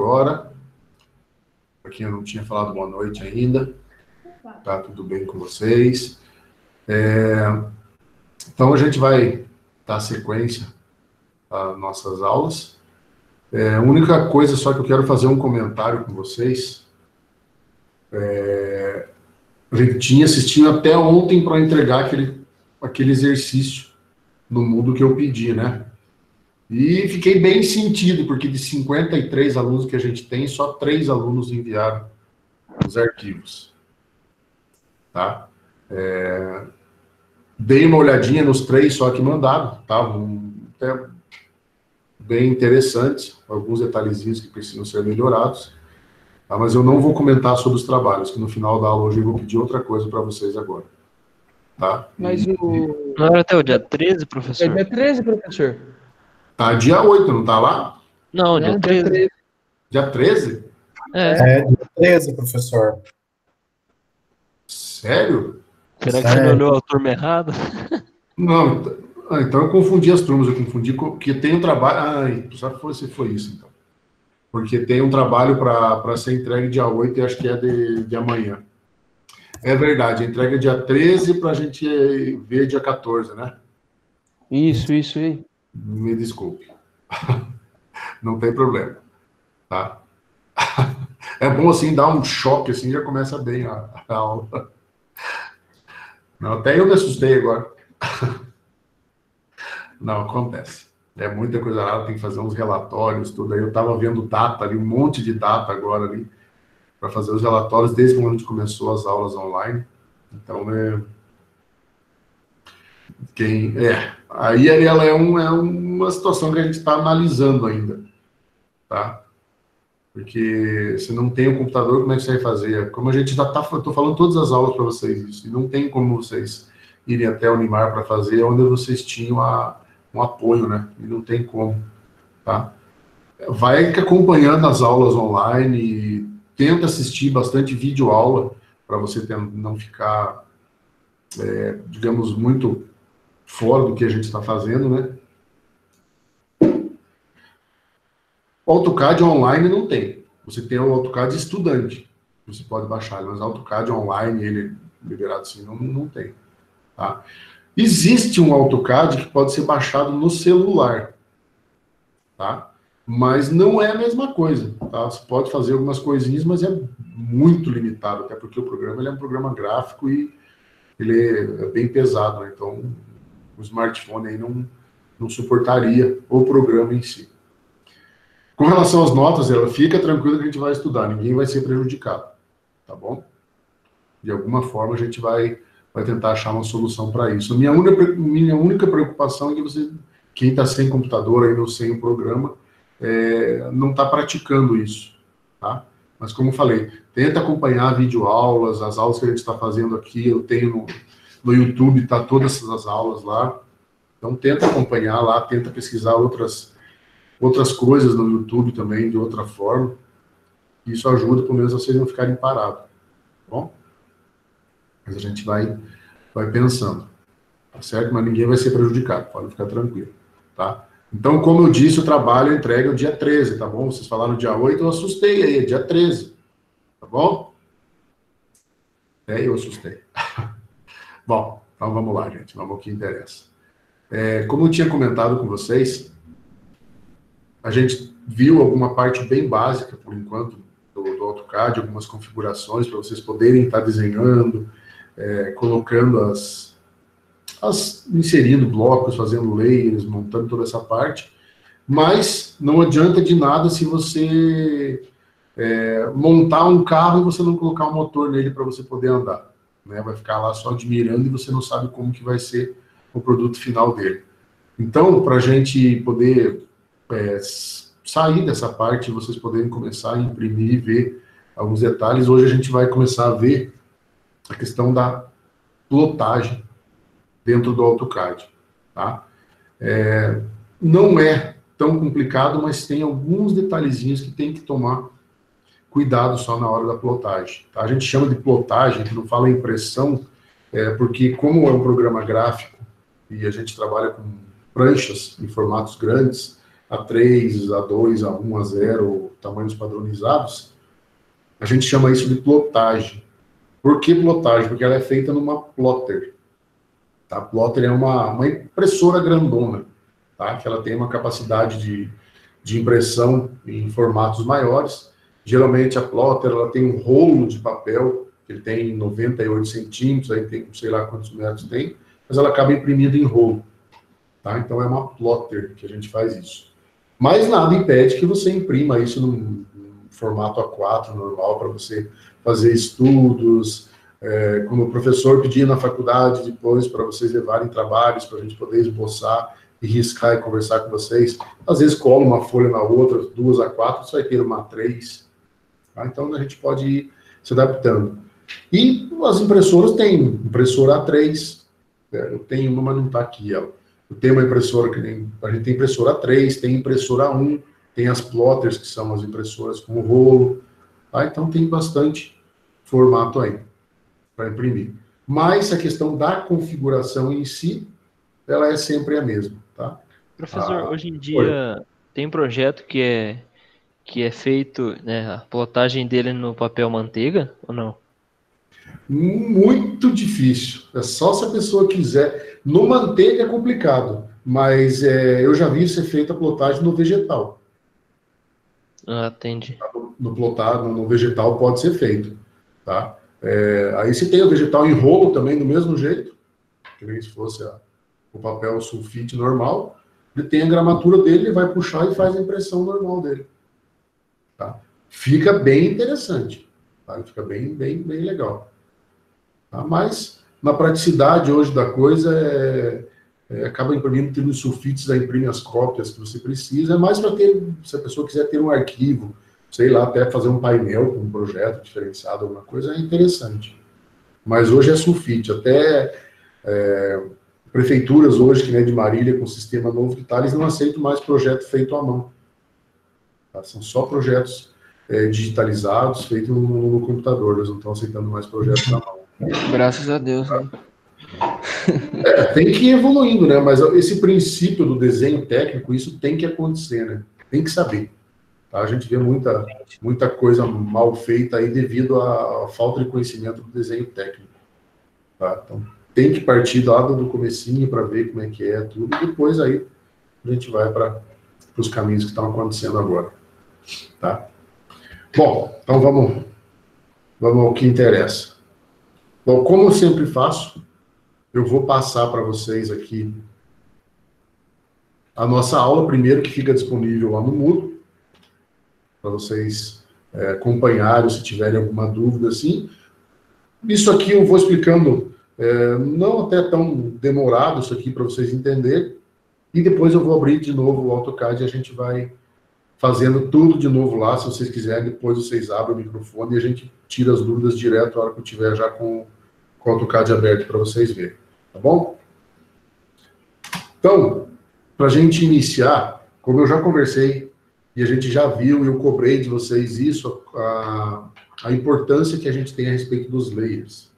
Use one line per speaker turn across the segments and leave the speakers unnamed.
agora. Para quem eu não tinha falado boa noite ainda. Tá tudo bem com vocês? Então, a gente vai dar sequência às nossas aulas. A única coisa só que eu quero fazer um comentário com vocês. A gente tinha assistido até ontem para entregar aquele exercício no Moodle que eu pedi, né? E fiquei bem sentido, porque de 53 alunos que a gente tem, só 3 alunos enviaram os arquivos. Tá? Dei uma olhadinha nos 3 só que mandaram, estavam até bem interessantes, alguns detalhezinhos que precisam ser melhorados, tá? Mas eu não vou comentar sobre os trabalhos, que no final da aula hoje eu vou pedir outra coisa para vocês agora. Tá?
Mas
Não era até o dia 13, professor?
É dia 13, professor.
Tá dia 8, não tá lá?
Não, dia 13.
Dia 13?
É dia 13, professor.
Sério?
Será que você não olhou a turma errada?
Não, então eu confundi as turmas, eu confundi, porque tem um trabalho... só se foi isso, então. Porque tem um trabalho para ser entregue dia 8 e acho que é de amanhã. É verdade, a entrega é dia 13 para a gente ver dia 14, né?
Isso aí.
Me desculpe. Não tem problema, tá? É bom, assim, dar um choque, assim, já começa bem a aula. Não, até eu me assustei agora. Não, acontece. É muita coisa lá, tem que fazer uns relatórios, tudo. Aí eu estava vendo data ali, um monte de data agora ali, para fazer os relatórios desde quando a gente começou as aulas online. Então, aí ela é uma situação que a gente está analisando ainda, tá? Porque se não tem o computador, como é que você vai fazer? Como a gente já estou falando todas as aulas para vocês isso, e não tem como vocês irem até o Unimar para fazer, onde vocês tinham um apoio, né? E não tem como, tá? Vai acompanhando as aulas online e tenta assistir bastante videoaula para você não ficar, digamos, muito fora do que a gente está fazendo, né? O AutoCAD online não tem. Você tem o AutoCAD estudante. Você pode baixar, mas o AutoCAD online, ele liberado assim, não tem. Tá? Existe um AutoCAD que pode ser baixado no celular. Tá? Mas não é a mesma coisa. Tá? Você pode fazer algumas coisinhas, mas é muito limitado, até porque o programa ele é um programa gráfico e ele é bem pesado. Né? Então, o smartphone aí não suportaria o programa em si. Com relação às notas, fica tranquilo que a gente vai estudar, ninguém vai ser prejudicado, tá bom? De alguma forma a gente vai tentar achar uma solução para isso. Minha única preocupação é que quem está sem computador ainda ou sem o programa, não está praticando isso, tá? Mas como eu falei, tenta acompanhar videoaulas, as aulas que a gente está fazendo aqui, eu tenho no YouTube, tá todas as aulas lá, então tenta acompanhar lá, tenta pesquisar outras coisas no YouTube também, de outra forma. Isso ajuda, pelo menos, vocês não ficarem parados. Tá bom? Mas a gente vai pensando. Tá certo? Mas ninguém vai ser prejudicado, pode ficar tranquilo. Tá? Então, como eu disse, o trabalho entrega o dia 13, tá bom? Vocês falaram dia 8, eu assustei aí, é dia 13. Tá bom? Até eu assustei. Bom, então vamos lá, gente. Vamos ao que interessa. Como eu tinha comentado com vocês, a gente viu alguma parte bem básica, por enquanto, do AutoCAD, algumas configurações para vocês poderem estar desenhando, colocando inserindo blocos, fazendo layers, montando toda essa parte, mas não adianta de nada se você montar um carro e você não colocar um motor nele para você poder andar, né? Vai ficar lá só admirando e você não sabe como que vai ser o produto final dele. Então, para a gente poder sair dessa parte e vocês poderem começar a imprimir e ver alguns detalhes. Hoje a gente vai começar a ver a questão da plotagem dentro do AutoCAD. Tá? Não é tão complicado, mas tem alguns detalhezinhos que tem que tomar cuidado só na hora da plotagem. Tá? A gente chama de plotagem, que não fala impressão, porque como é um programa gráfico e a gente trabalha com pranchas em formatos grandes, A3, A2, A1, A0, tamanhos padronizados, a gente chama isso de plotagem. Por que plotagem? Porque ela é feita numa plotter. Tá? Plotter é uma impressora grandona, tá? Que ela tem uma capacidade de impressão em formatos maiores. Geralmente a plotter ela tem um rolo de papel, que ele tem 98 centímetros, aí tem sei lá quantos metros tem, mas ela acaba imprimindo em rolo. Tá? Então é uma plotter que a gente faz isso. Mas nada impede que você imprima isso num formato A4 normal para você fazer estudos, como o professor pedia na faculdade depois para vocês levarem trabalhos para a gente poder esboçar e riscar e conversar com vocês. Às vezes cola uma folha na outra, 2 A4, você vai ter uma A3. Tá? Então a gente pode ir se adaptando. E as impressoras têm impressora A3, eu tenho uma, mas não está aqui ela. Eu tenho uma impressora que a gente tem impressora A3, tem impressora A1, tem as plotters, que são as impressoras com rolo. Tá? Então tem bastante formato aí para imprimir. Mas a questão da configuração em si, ela é sempre a mesma. Tá?
Professor, hoje em dia tem um projeto que é feito, né, a plotagem dele no papel manteiga, ou não?
Muito difícil. É só se a pessoa quiser. No manteiga é complicado, mas eu já vi ser feita a plotagem no vegetal.
Ah, entendi.
No vegetal pode ser feito. Tá? Aí se tem o vegetal em rolo também, do mesmo jeito, que nem se fosse o papel sulfite normal, ele tem a gramatura dele, ele vai puxar e faz a impressão normal dele. Tá? Fica bem interessante. Tá? Fica bem legal. Tá? Mas, na praticidade hoje da coisa, acaba imprimindo, tendo os sulfites, aí imprime as cópias que você precisa, é mais para ter, se a pessoa quiser ter um arquivo, sei lá, até fazer um painel com um projeto diferenciado, alguma coisa, é interessante. Mas hoje é sulfite, até prefeituras hoje, que nem de Marília, com o sistema novo que tá, eles não aceitam mais projeto feito à mão. Tá? São só projetos digitalizados, feitos no computador, eles não estão aceitando mais projetos à mão.
Graças a Deus, né?
Tem que ir evoluindo, né? Mas esse princípio do desenho técnico, isso tem que acontecer, né? Tem que saber. Tá? A gente vê muita coisa mal feita aí devido à falta de conhecimento do desenho técnico. Tá? Então, tem que partir lá do comecinho para ver como é que é tudo, e depois aí a gente vai para os caminhos que estão acontecendo agora. Tá? Bom, então vamos ao que interessa. Bom, como eu sempre faço, eu vou passar para vocês aqui a nossa aula, primeiro, que fica disponível lá no Moodle, para vocês acompanharem, se tiverem alguma dúvida, assim. Isso aqui eu vou explicando, não até tão demorado, isso aqui para vocês entenderem, e depois eu vou abrir de novo o AutoCAD e a gente vai fazendo tudo de novo lá, se vocês quiserem, depois vocês abrem o microfone e a gente tira as dúvidas direto na hora que eu tiver já com o AutoCAD aberto para vocês verem, tá bom? Então, para a gente iniciar, como eu já conversei e a gente já viu e eu cobrei de vocês isso, a importância que a gente tem a respeito dos layers.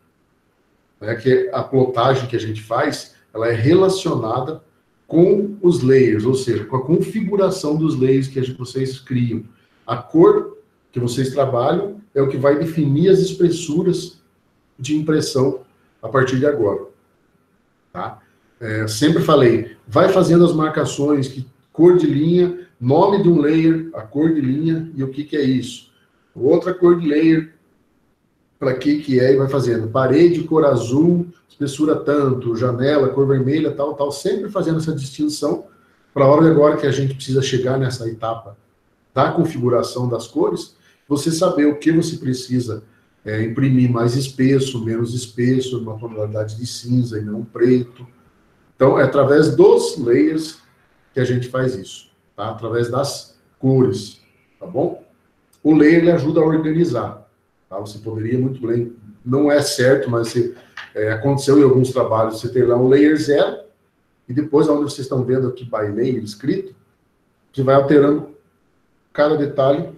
Que a plotagem que a gente faz, ela é relacionada com os layers, ou seja, com a configuração dos layers que vocês criam. A cor que vocês trabalham é o que vai definir as espessuras de impressão a partir de agora. Tá? Sempre falei, vai fazendo as marcações, cor de linha, nome de um layer, a cor de linha e o que é isso. Outra cor de layer, para que é, e vai fazendo. Parede, cor azul, espessura tanto, janela, cor vermelha, tal, sempre fazendo essa distinção, para a hora agora que a gente precisa chegar nessa etapa da configuração das cores, você saber o que você precisa imprimir mais espesso, menos espesso, uma tonalidade de cinza e não preto. Então, é através dos layers que a gente faz isso, tá? Através das cores, tá bom? O layer, ele ajuda a organizar, tá? Você poderia muito bem, não é certo, mas aconteceu em alguns trabalhos, você tem lá um layer 0, e depois, onde vocês estão vendo aqui, by layer, escrito, você vai alterando cada detalhe,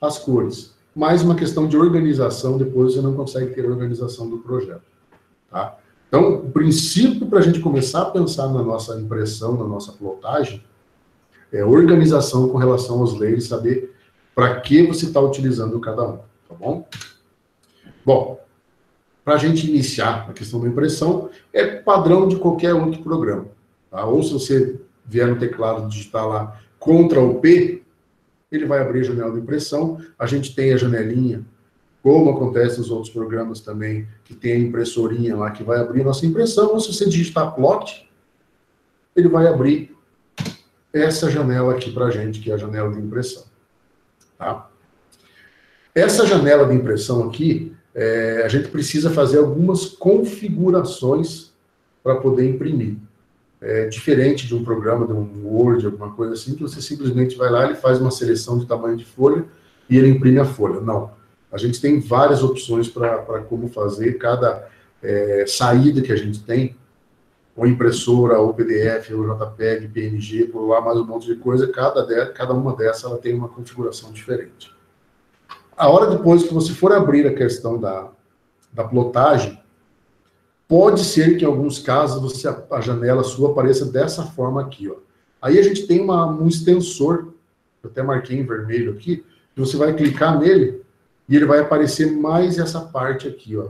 as cores. Mais uma questão de organização, depois você não consegue ter organização do projeto, tá? Então, o princípio para a gente começar a pensar na nossa impressão, na nossa plotagem, organização com relação aos layers, saber para que você está utilizando cada um, tá bom? Bom, para a gente iniciar a questão da impressão, é padrão de qualquer outro programa, tá? Ou se você vier no teclado digitar lá Ctrl P, ele vai abrir a janela de impressão. A gente tem a janelinha, como acontece nos outros programas também, que tem a impressorinha lá que vai abrir a nossa impressão. Ou se você digitar plot, ele vai abrir essa janela aqui para a gente, que é a janela de impressão. Tá? Essa janela de impressão aqui, a gente precisa fazer algumas configurações para poder imprimir. Diferente de um programa, de um Word, alguma coisa assim, que você simplesmente vai lá, ele faz uma seleção de tamanho de folha e ele imprime a folha. Não. A gente tem várias opções para como fazer cada saída que a gente tem, ou impressora, ou PDF, ou JPEG, PNG, por lá mais um monte de coisa, cada uma dessas ela tem uma configuração diferente. A hora depois que você for abrir a questão da plotagem, pode ser que em alguns casos a janela sua apareça dessa forma aqui, ó. Aí a gente tem um extensor, eu até marquei em vermelho aqui, que você vai clicar nele e ele vai aparecer mais essa parte aqui, ó.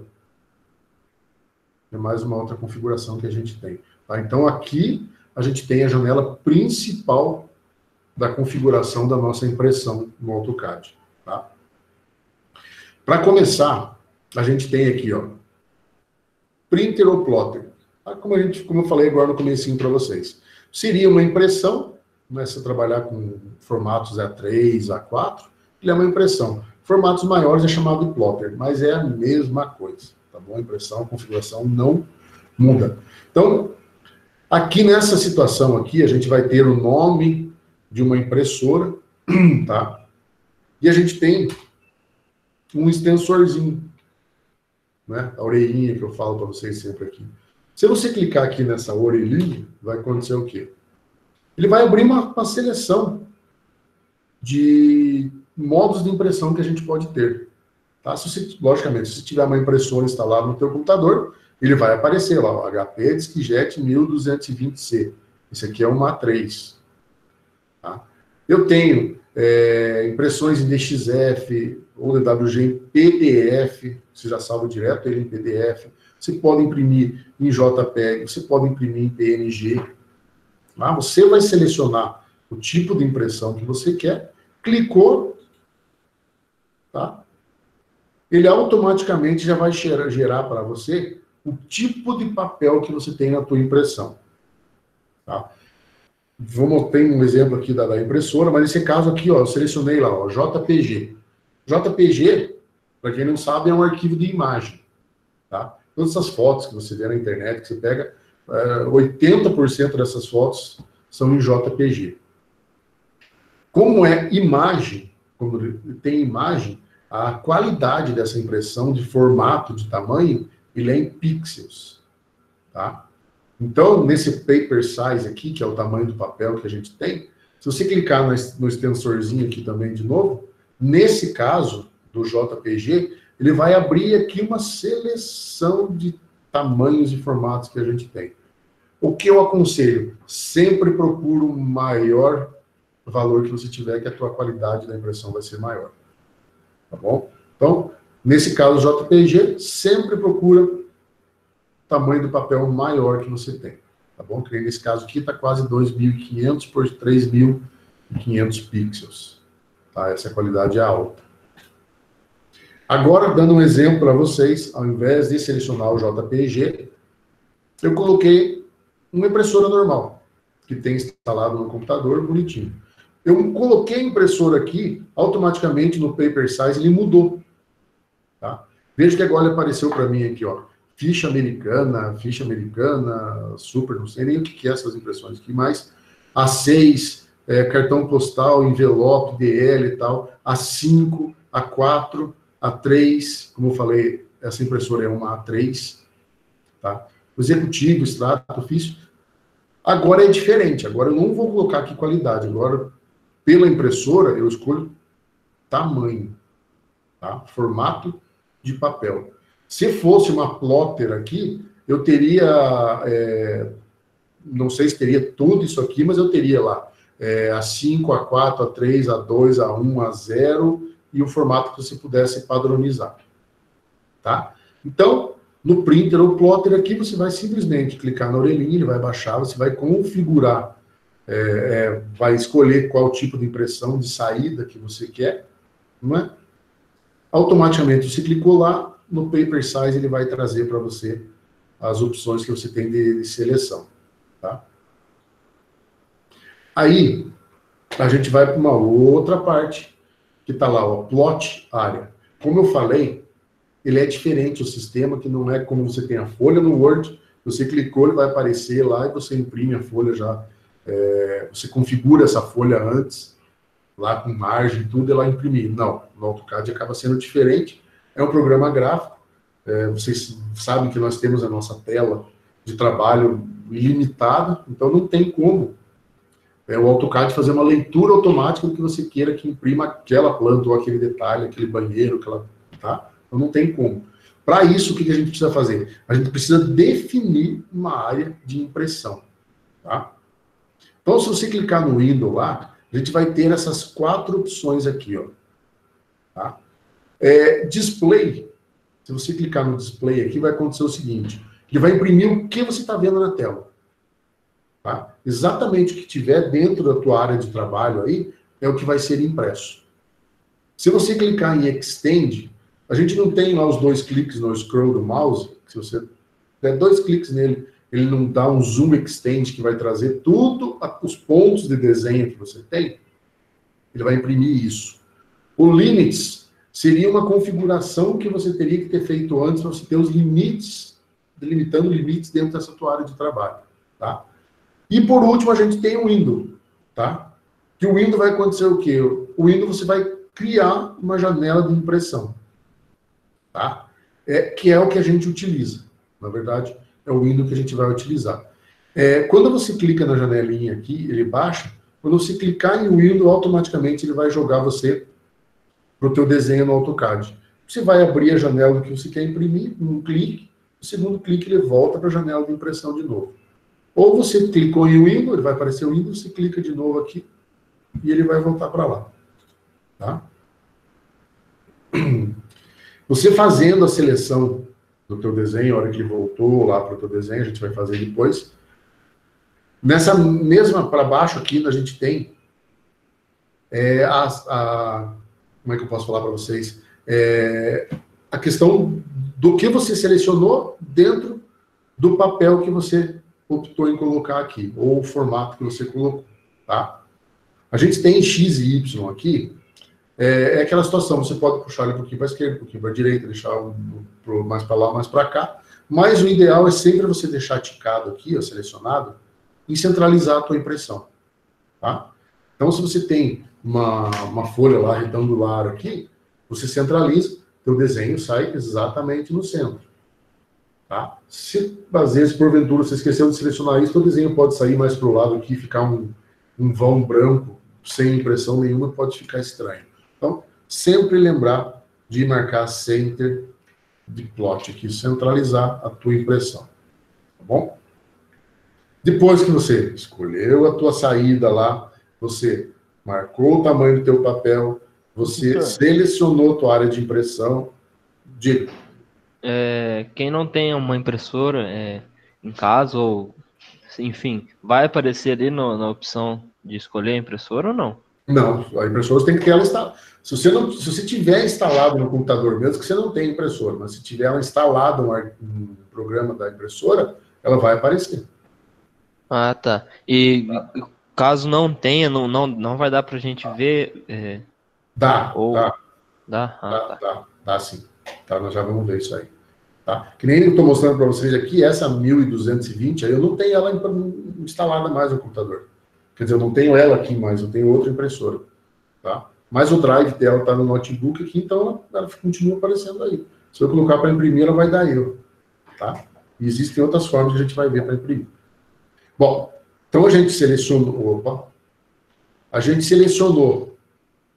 É mais uma outra configuração que a gente tem. Tá? Então aqui a gente tem a janela principal da configuração da nossa impressão no AutoCAD. Tá? Para começar, a gente tem aqui, ó, printer ou plotter. Como eu falei agora no comecinho para vocês. Seria uma impressão, né, se eu trabalhar com formatos A3, A4, ele é uma impressão. Formatos maiores é chamado de plotter, mas é a mesma coisa, tá bom? A impressão, a configuração não muda. Então, aqui nessa situação aqui, a gente vai ter o nome de uma impressora, tá? E a gente tem um extensorzinho, né? A orelhinha que eu falo para vocês sempre aqui. Se você clicar aqui nessa orelhinha, vai acontecer o quê? Ele vai abrir uma seleção de modos de impressão que a gente pode ter. Tá? Logicamente, se você tiver uma impressora instalada no teu computador, ele vai aparecer lá, o HP Discjet 1220C. Esse aqui é uma A3. Tá? Eu tenho impressões em DXF ou DWG em PDF, você já salva direto ele em PDF. Você pode imprimir em JPEG, você pode imprimir em PNG. Tá? Você vai selecionar o tipo de impressão que você quer, clicou, tá? Ele automaticamente já vai gerar para você o tipo de papel que você tem na tua impressão. Tá? Tem um exemplo aqui da impressora, mas nesse caso aqui, ó, eu selecionei lá, ó, JPG. JPG, para quem não sabe, é um arquivo de imagem. Tá? Todas essas fotos que você vê na internet, que você pega, 80% dessas fotos são em JPG. Como é imagem, quando tem imagem, a qualidade dessa impressão de formato, de tamanho, ele é em pixels. Tá? Então, nesse paper size aqui, que é o tamanho do papel que a gente tem, se você clicar no extensorzinho aqui também de novo, nesse caso do JPG, ele vai abrir aqui uma seleção de tamanhos e formatos que a gente tem. O que eu aconselho? Sempre procura o maior valor que você tiver, que a tua qualidade da impressão vai ser maior. Tá bom? Então, nesse caso JPG, sempre procura o tamanho do papel maior que você tem. Tá bom? Que nesse caso aqui está quase 2.500 por 3.500 pixels. Tá? Essa qualidade é alta. Agora, dando um exemplo para vocês, ao invés de selecionar o JPG, eu coloquei uma impressora normal, que tem instalado no computador, bonitinho. Eu coloquei a impressora aqui, automaticamente no paper size ele mudou. Tá? Veja que agora ele apareceu para mim aqui, ó, ficha americana, super, não sei nem o que é essas impressões aqui, mas A6, cartão postal, envelope, DL e tal, A5, A4, A3, como eu falei, essa impressora é uma A3, tá? O executivo, extrato, ofício. Agora é diferente, agora eu não vou colocar aqui qualidade, agora pela impressora eu escolho tamanho, tá? Formato de papel. Se fosse uma plotter aqui, eu teria, não sei se teria tudo isso aqui, mas eu teria lá A5, A4, A3, A2, A1, A0 e o formato que você pudesse padronizar. Tá? Então, no printer ou plotter aqui, você vai simplesmente clicar na orelhinha, ele vai baixar, você vai configurar, vai escolher qual tipo de impressão de saída que você quer, não é? Automaticamente você clicou lá, no Paper Size ele vai trazer para você as opções que você tem de seleção. Tá? Aí, a gente vai para uma outra parte, que está lá, ó, Plot Area. Como eu falei, ele é diferente o sistema, que não é como você tem a folha no Word, você clicou, ele vai aparecer lá e você imprime a folha já. Você configura essa folha antes, lá com margem e tudo, e lá imprimir. Não, no AutoCAD acaba sendo diferente. É um programa gráfico. Vocês sabem que nós temos a nossa tela de trabalho ilimitada, então não tem como o AutoCAD fazer uma leitura automática do que você queira que imprima aquela planta ou aquele detalhe, aquele banheiro, tá? Então não tem como. Para isso, o que a gente precisa fazer? A gente precisa definir uma área de impressão. Tá? Então, se você clicar no Window lá, a gente vai ter essas 4 opções aqui. Ó. Tá? Display. Se você clicar no Display aqui, vai acontecer o seguinte. Ele vai imprimir o que você está vendo na tela. Tá? Exatamente o que tiver dentro da tua área de trabalho aí, é o que vai ser impresso. Se você clicar em Extend, a gente não tem lá os 2 cliques no scroll do mouse. Se você der 2 cliques nele, ele não dá um Zoom Extend que vai trazer tudo os pontos de desenho que você tem. Ele vai imprimir isso. O Limits seria uma configuração que você teria que ter feito antes para você ter os limites, delimitando limites dentro dessa tua área de trabalho. Tá? E por último, a gente tem o Window. Tá? Que o Window vai acontecer o quê? O Window você vai criar uma janela de impressão. Tá? Que é o que a gente utiliza. Na verdade, é o Window que a gente vai utilizar. Quando você clica na janelinha aqui, ele baixa. Quando você clicar em Window, automaticamente ele vai jogar você para o teu desenho no AutoCAD. Você vai abrir a janela que você quer imprimir, um clique. No segundo clique, ele volta para a janela de impressão de novo. Ou você clicou em Window, ele vai aparecer o Window, você clica de novo aqui e ele vai voltar para lá. Tá? Você fazendo a seleção do teu desenho, a hora que ele voltou lá para o teu desenho, a gente vai fazer depois. Nessa mesma para baixo aqui, a gente tem como é que eu posso falar para vocês? A questão do que você selecionou dentro do papel que você optou em colocar aqui, ou o formato que você colocou. Tá? A gente tem X e Y aqui. Aquela situação, você pode puxar ele um pouquinho para a esquerda, um pouquinho para a direita, deixar mais para lá, mais para cá, mas o ideal é sempre você deixar ticado aqui, ó, selecionado, e centralizar a tua impressão. Tá? Então, se você tem uma folha lá retangular aqui, você centraliza, teu desenho sai exatamente no centro. Tá? Se, às vezes, porventura, você esqueceu de selecionar isso, o desenho pode sair mais para o lado aqui, ficar um vão branco, sem impressão nenhuma, pode ficar estranho. Então, sempre lembrar de marcar Center de Plot aqui, centralizar a tua impressão. Tá bom? Depois que você escolheu a tua saída lá, você marcou o tamanho do teu papel, você selecionou a tua área de impressão. Diga.
Quem não tem uma impressora em casa, ou enfim, vai aparecer ali na opção de escolher a impressora ou não?
Não, a impressora você tem que ter ela instalada. Se você tiver instalado no computador, mesmo que você não tenha impressora, mas se tiver ela instalada um programa da impressora, ela vai aparecer.
Ah, tá. E caso não tenha, não vai dar pra gente ver?
Dá.
Tá.
Dá sim. Tá, nós já vamos ver isso aí. Tá? Que nem eu estou mostrando para vocês aqui, essa 1220, aí eu não tenho ela instalada mais no computador. Quer dizer, eu não tenho ela aqui mais, eu tenho outra impressora. Tá? Mas o drive dela está no notebook aqui, então ela continua aparecendo aí. Se eu colocar para imprimir, ela vai dar erro. Tá? E existem outras formas que a gente vai ver para imprimir. Bom, então a gente selecionou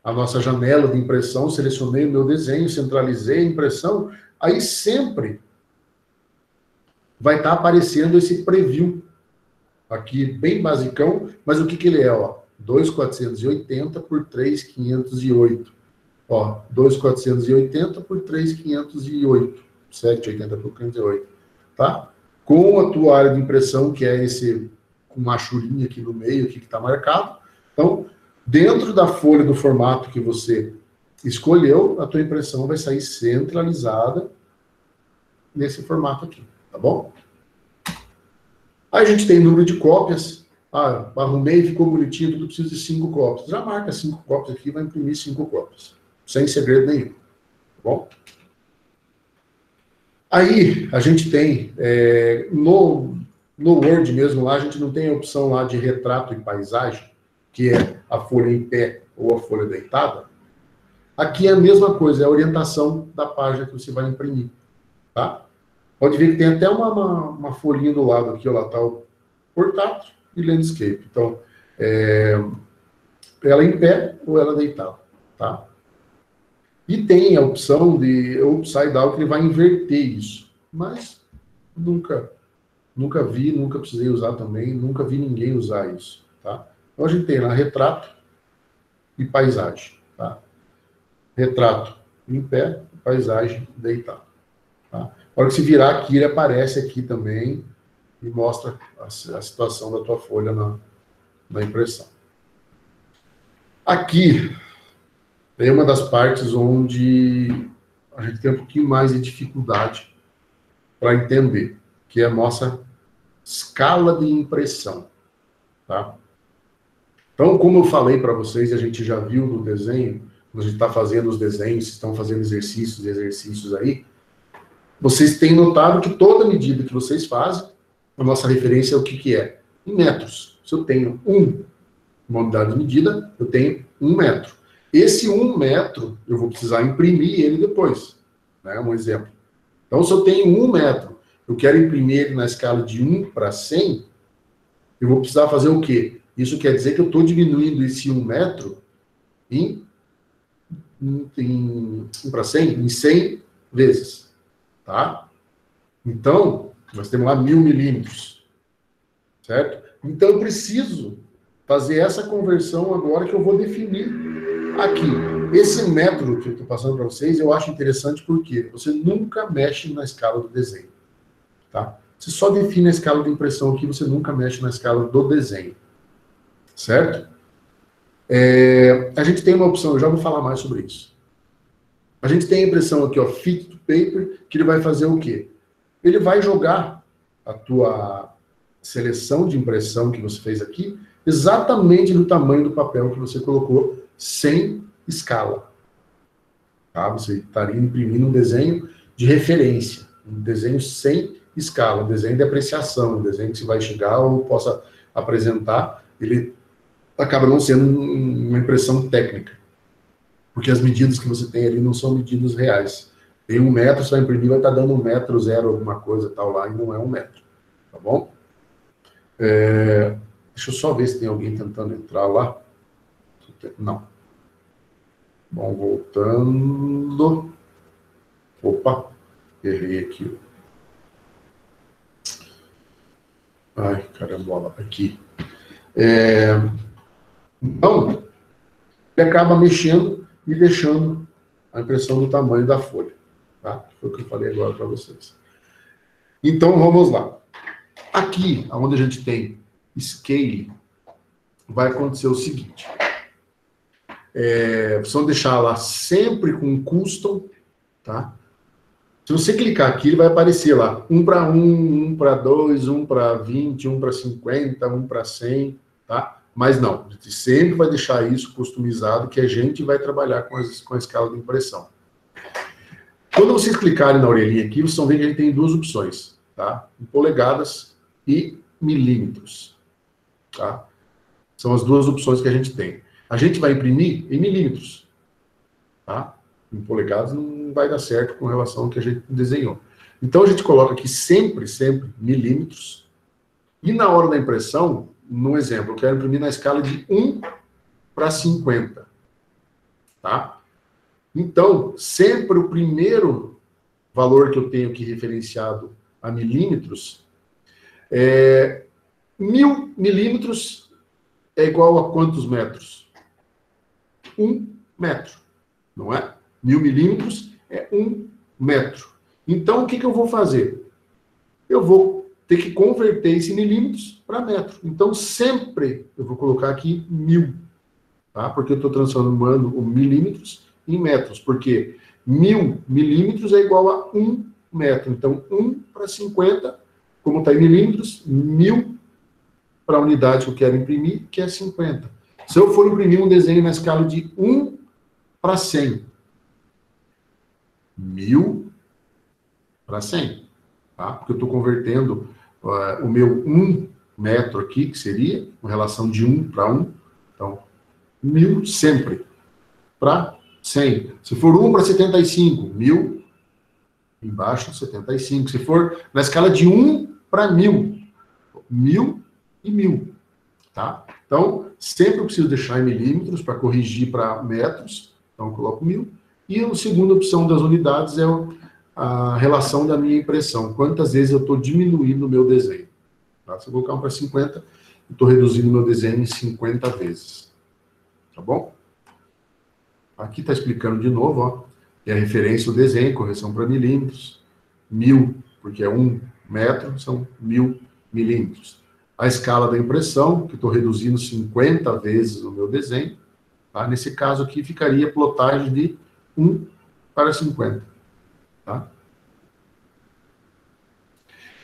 a nossa janela de impressão, selecionei o meu desenho, centralizei a impressão, aí sempre vai estar aparecendo esse preview aqui, bem basicão, mas o que ele é? Ó? 2.480 por 3.508. Ó, 2.480 por 3.508. 7,80 por 508. Tá? Com a tua área de impressão, que é esse, com uma churinha aqui no meio, aqui que está marcado. Então, dentro da folha do formato que você escolheu, a tua impressão vai sair centralizada nesse formato aqui, tá bom? Aí a gente tem número de cópias. Ah, arrumei, ficou bonitinho, tudo precisa de 5 cópias. Já marca 5 cópias aqui, vai imprimir 5 cópias. Sem segredo nenhum, tá bom? Aí, a gente tem, no Word mesmo, lá a gente não tem a opção lá de retrato e paisagem, que é a folha em pé ou a folha deitada. Aqui é a mesma coisa, é a orientação da página que você vai imprimir, tá? Pode ver que tem até uma folhinha do lado aqui, ó, lá tá o portrait e landscape. Então, ela em pé ou ela deitada, tá? E tem a opção de upside down, que ele vai inverter isso. Mas nunca vi, nunca precisei usar também, nunca vi ninguém usar isso, tá? Então a gente tem lá retrato e paisagem, tá? Retrato em pé, paisagem deitado, tá? Na hora que se virar aqui, ele aparece aqui também e mostra a situação da tua folha na impressão. Aqui é uma das partes onde a gente tem um pouquinho mais de dificuldade para entender, que é a nossa escala de impressão, tá? Então, como eu falei para vocês, a gente já viu no desenho, quando a gente está fazendo os desenhos, estão fazendo exercícios aí, vocês têm notado que toda medida que vocês fazem, a nossa referência é o que é? Em metros. Se eu tenho uma unidade de medida, eu tenho 1 metro. Esse 1 metro, eu vou precisar imprimir ele depois, né? Um exemplo. Então, se eu tenho 1 metro, eu quero imprimir ele na escala de 1 para 100, eu vou precisar fazer o quê? Isso quer dizer que eu estou diminuindo esse 1 metro em 1 para 100, em 100 vezes, tá? Então, nós temos lá 1000 milímetros, certo? Então, eu preciso fazer essa conversão agora que eu vou definir aqui. Esse método que eu estou passando para vocês, eu acho interessante porque você nunca mexe na escala do desenho, tá? Você só define a escala de impressão aqui, você nunca mexe na escala do desenho, certo? A gente tem uma opção, eu já vou falar mais sobre isso. A gente tem a impressão aqui, ó, fit to paper, que ele vai fazer o quê? Ele vai jogar a tua seleção de impressão que você fez aqui exatamente do tamanho do papel que você colocou, sem escala. Tá? Você estaria imprimindo um desenho de referência, um desenho sem escala, um desenho de apreciação, um desenho que você vai chegar ou possa apresentar, ele acaba não sendo uma impressão técnica. Porque as medidas que você tem ali não são medidas reais. Tem 1 metro, você vai imprimir, vai estar dando 1 metro, 0, alguma coisa tal lá, e não é 1 metro. Tá bom? Deixa eu só ver se tem alguém tentando entrar lá. Não. Bom, voltando. Opa, errei aqui. Ai, caramba, aqui. Então, ele acaba mexendo e deixando a impressão do tamanho da folha. Tá? Foi o que eu falei agora para vocês. Então, vamos lá. Aqui, onde a gente tem scale, vai acontecer o seguinte. Vocês vão deixar lá sempre com custom, tá? Se você clicar aqui, ele vai aparecer lá 1 para 1, 1 para 2, 1 para 20, 1 para 50, 1 para 100, tá? Mas não, a gente sempre vai deixar isso customizado, que a gente vai trabalhar com a escala de impressão. Quando vocês clicarem na orelhinha aqui, vocês vão ver que a gente tem 2 opções, tá? Em polegadas e milímetros, tá? São as 2 opções que a gente tem. A gente vai imprimir em milímetros, tá? Em polegadas não vai dar certo com relação ao que a gente desenhou. Então a gente coloca aqui sempre milímetros. E na hora da impressão, no exemplo, eu quero imprimir na escala de 1 para 50, tá? Então, sempre o primeiro valor que eu tenho aqui referenciado a milímetros 1000 milímetros é igual a quantos metros? 1 metro, não é? 1000 milímetros é 1 metro. Então, o que eu vou fazer? Eu vou ter que converter esse milímetros para metro. Então, sempre eu vou colocar aqui 1000, tá? Porque eu estou transformando o milímetros em metros, porque 1000 milímetros é igual a 1 metro. Então, 1 para 50, como está em milímetros, 1000 para a unidade que eu quero imprimir, que é 50. Se eu for imprimir um desenho na escala de 1 para 100, 1000 para 100, tá? Porque eu estou convertendo o meu 1 metro aqui, que seria uma relação de 1 para 1, então 1000 sempre para 100. Se for 1 para 75, 1000 embaixo 75. Se for na escala de 1 para 1000, 1000 e 1000, tá? Então, sempre eu preciso deixar em milímetros para corrigir para metros, então eu coloco 1000. E a segunda opção das unidades é a relação da minha impressão, quantas vezes eu estou diminuindo o meu desenho. Tá? Se eu colocar 1 para 50, eu estou reduzindo o meu desenho em 50 vezes. Tá bom? Aqui está explicando de novo, ó, é a referência do desenho, correção para milímetros, 1000, porque é 1 metro, são 1000 milímetros. A escala da impressão, que estou reduzindo 50 vezes o meu desenho, tá? Nesse caso aqui ficaria plotagem de 1 para 50. Tá?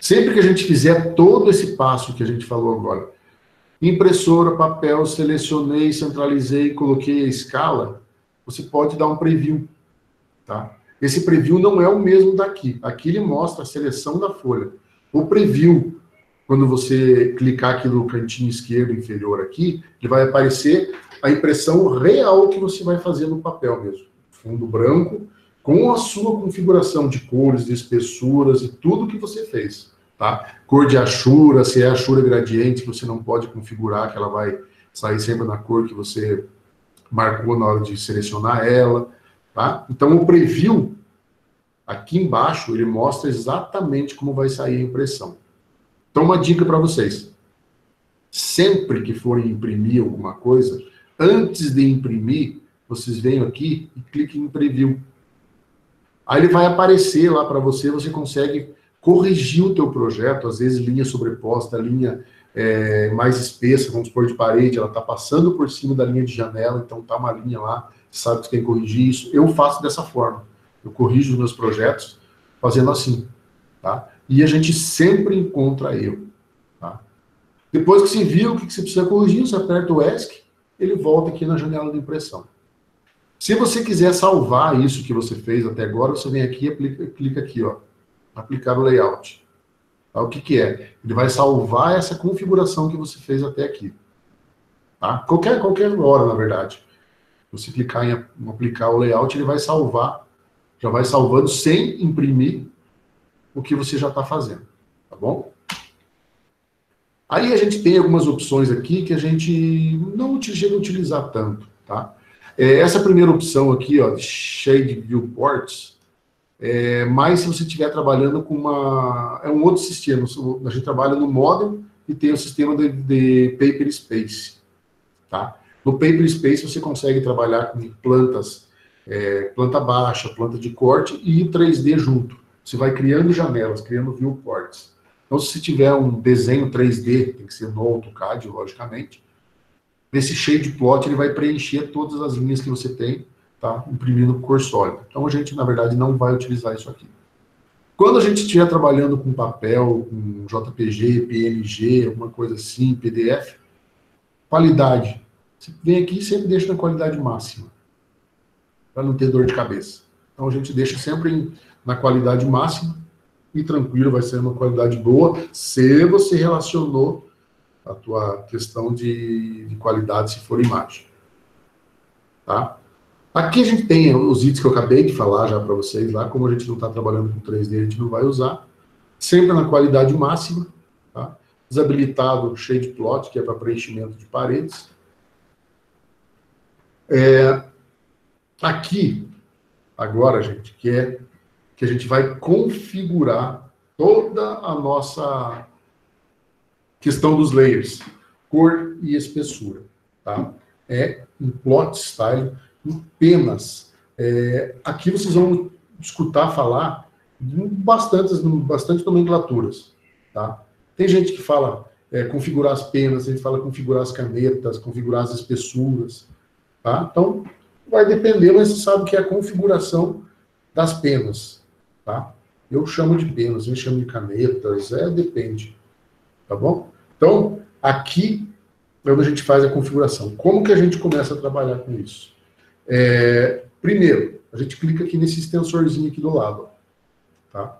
Sempre que a gente fizer todo esse passo que a gente falou agora, impressora, papel, selecionei, centralizei, coloquei a escala, você pode dar um preview. Tá? Esse preview não é o mesmo daqui. Aqui ele mostra a seleção da folha. O preview, quando você clicar aqui no cantinho esquerdo inferior aqui, ele vai aparecer a impressão real que você vai fazer no papel mesmo. Fundo branco, com a sua configuração de cores, de espessuras e tudo que você fez. Tá? Cor de achura, se é achura gradiente, você não pode configurar, que ela vai sair sempre na cor que você marcou na hora de selecionar ela. Tá? Então, o preview, aqui embaixo, ele mostra exatamente como vai sair a impressão. Então, uma dica para vocês. Sempre que forem imprimir alguma coisa, antes de imprimir, vocês venham aqui e cliquem em preview. Aí ele vai aparecer lá para você, você consegue corrigir o teu projeto, às vezes linha sobreposta, linha mais espessa, vamos supor de parede, ela está passando por cima da linha de janela, então tá uma linha lá, sabe que tem que corrigir isso. Eu faço dessa forma. Eu corrijo os meus projetos fazendo assim, tá? E a gente sempre encontra erro, tá? Depois que você viu o que você precisa corrigir, você aperta o ESC, ele volta aqui na janela de impressão. Se você quiser salvar isso que você fez até agora, você vem aqui e clica aqui, ó, aplicar o layout. Tá? O que é? Ele vai salvar essa configuração que você fez até aqui. Tá? Qualquer hora, na verdade. Se você clicar em aplicar o layout, ele vai salvar, já vai salvando sem imprimir o que você já está fazendo. Tá bom? Aí a gente tem algumas opções aqui que a gente não chega a utilizar tanto, tá? Essa primeira opção aqui, ó, de Shade Viewports, mas se você estiver trabalhando com é um outro sistema. A gente trabalha no Model e tem o sistema de Paper Space, tá? No Paper Space você consegue trabalhar com plantas, planta baixa, planta de corte e 3D junto. Você vai criando janelas, criando viewports. Então, se tiver um desenho 3D, tem que ser no AutoCAD, logicamente, nesse shade plot ele vai preencher todas as linhas que você tem, tá? Imprimindo cor sólida. Então, a gente, na verdade, não vai utilizar isso aqui. Quando a gente estiver trabalhando com papel, com JPG, PNG, alguma coisa assim, PDF, qualidade. Você vem aqui e sempre deixa na qualidade máxima, para não ter dor de cabeça. Então, a gente deixa sempre na qualidade máxima, e tranquilo, vai ser uma qualidade boa, se você relacionou a tua questão de qualidade, se for imagem. Tá? Aqui a gente tem os itens que eu acabei de falar já para vocês, lá, como a gente não está trabalhando com 3D, a gente não vai usar, sempre na qualidade máxima, tá? Desabilitado o Shade Plot, que é para preenchimento de paredes. Aqui, agora, gente, que a gente vai configurar toda a nossa questão dos layers. cor e espessura, tá? É em plot style, em penas. Aqui vocês vão escutar falar de bastante nomenclaturas, tá? Tem gente que fala configurar as penas, a gente fala configurar as canetas, configurar as espessuras, tá? Então, vai depender, mas você sabe que é a configuração das penas, tá? Eu chamo de penas, eu chamo de canetas, depende, tá bom? Então, aqui é onde a gente faz a configuração. Como que a gente começa a trabalhar com isso? Primeiro, a gente clica aqui nesse extensorzinho aqui do lado, ó, tá?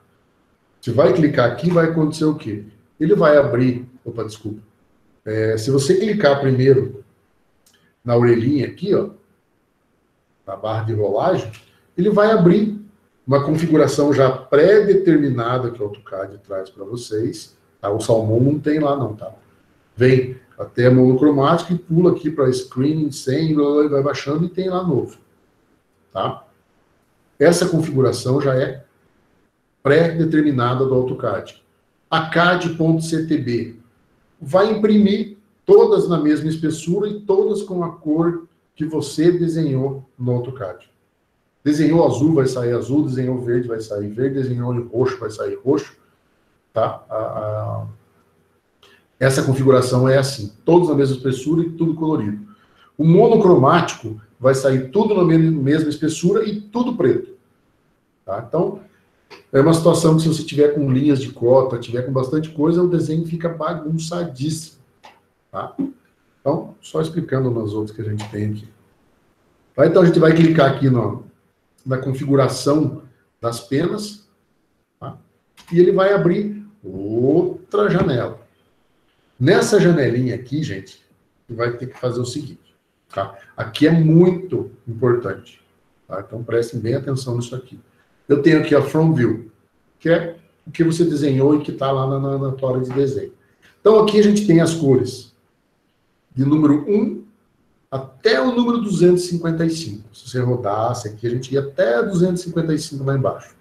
Você vai clicar aqui, vai acontecer o quê? Ele vai abrir, desculpa. Se você clicar primeiro na orelhinha aqui, ó, na barra de rolagem, ele vai abrir uma configuração já pré-determinada que o AutoCAD traz para vocês. Tá? O Salmon não tem lá não, tá? Vem até monocromático e pula aqui para screening, 100, vai baixando e tem lá novo. Tá? Essa configuração já é pré-determinada do AutoCAD. A CAD.CTB vai imprimir todas na mesma espessura e todas com a cor que você desenhou no AutoCAD. Desenhou azul, vai sair azul, desenhou verde, vai sair verde, desenhou roxo, vai sair roxo. Tá? Essa configuração é assim, todos na mesma espessura e tudo colorido. O monocromático vai sair tudo na mesma espessura e tudo preto. Tá? Então, é uma situação que se você tiver com linhas de cota, tiver com bastante coisa, o desenho fica bagunçadíssimo. Tá? Então, só explicando nas outras que a gente tem aqui. Tá? Então, a gente vai clicar aqui na configuração das penas, tá? E ele vai abrir outra janela. Nessa janelinha aqui, gente, vai ter que fazer o seguinte. Tá? Aqui é muito importante. Tá? Então, prestem bem atenção nisso aqui. Eu tenho aqui a From View, que é o que você desenhou e que está lá na tua área de desenho. Então, aqui a gente tem as cores de número 1 até o número 255. Se você rodasse aqui, a gente ia até 255 lá embaixo.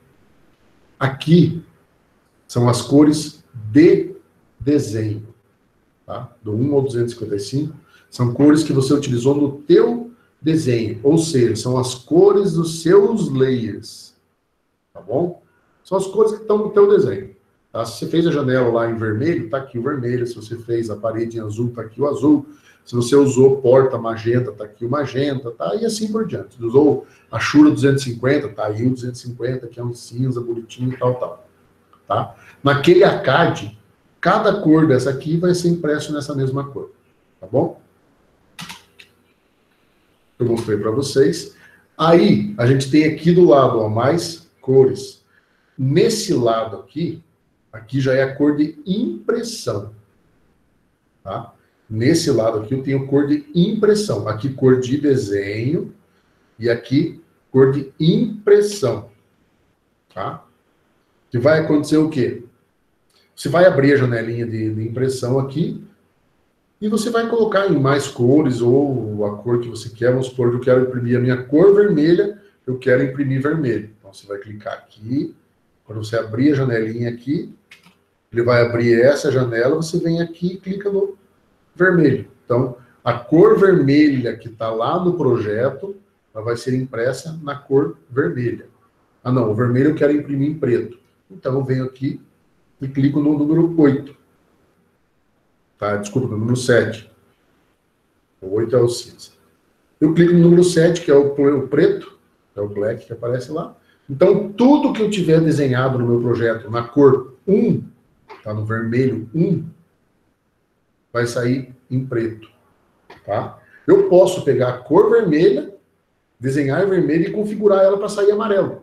Aqui são as cores de desenho. Tá? Do 1 ao 255 são cores que você utilizou no teu desenho. Ou seja, são as cores dos seus layers. Tá bom? São as cores que estão no teu desenho. Tá? Se você fez a janela lá em vermelho, está aqui o vermelho. Se você fez a parede em azul, está aqui o azul. Se você usou porta magenta, está aqui o magenta, tá? E assim por diante. Se usou a Shura 250, está aí o 250, que é um cinza bonitinho e tal. Tá? Naquele ACAD, cada cor dessa aqui vai ser impresso nessa mesma cor. Tá bom? Eu mostrei para vocês. Aí, a gente tem aqui do lado, ó, mais cores. Nesse lado aqui já é a cor de impressão. Tá? Nesse lado aqui eu tenho cor de impressão. Aqui cor de desenho e aqui cor de impressão. Tá? Que vai acontecer o quê? Você vai abrir a janelinha de impressão aqui e você vai colocar em mais cores ou a cor que você quer. Vamos supor que eu quero imprimir a minha cor vermelha, eu quero imprimir vermelho. Então você vai clicar aqui. Quando você abrir a janelinha aqui, ele vai abrir essa janela, você vem aqui e clica no vermelho. Então, a cor vermelha que está lá no projeto, ela vai ser impressa na cor vermelha. Ah, não, o vermelho eu quero imprimir em preto. Então, eu venho aqui e clico no número 8. Tá? Desculpa, no número 7. O 8 é o cinza. Eu clico no número 7, que é o preto, é o black que aparece lá. Então, tudo que eu tiver desenhado no meu projeto na cor 1, tá? No vermelho 1, vai sair em preto, tá? Eu posso pegar a cor vermelha, desenhar em vermelho e configurar ela para sair amarelo,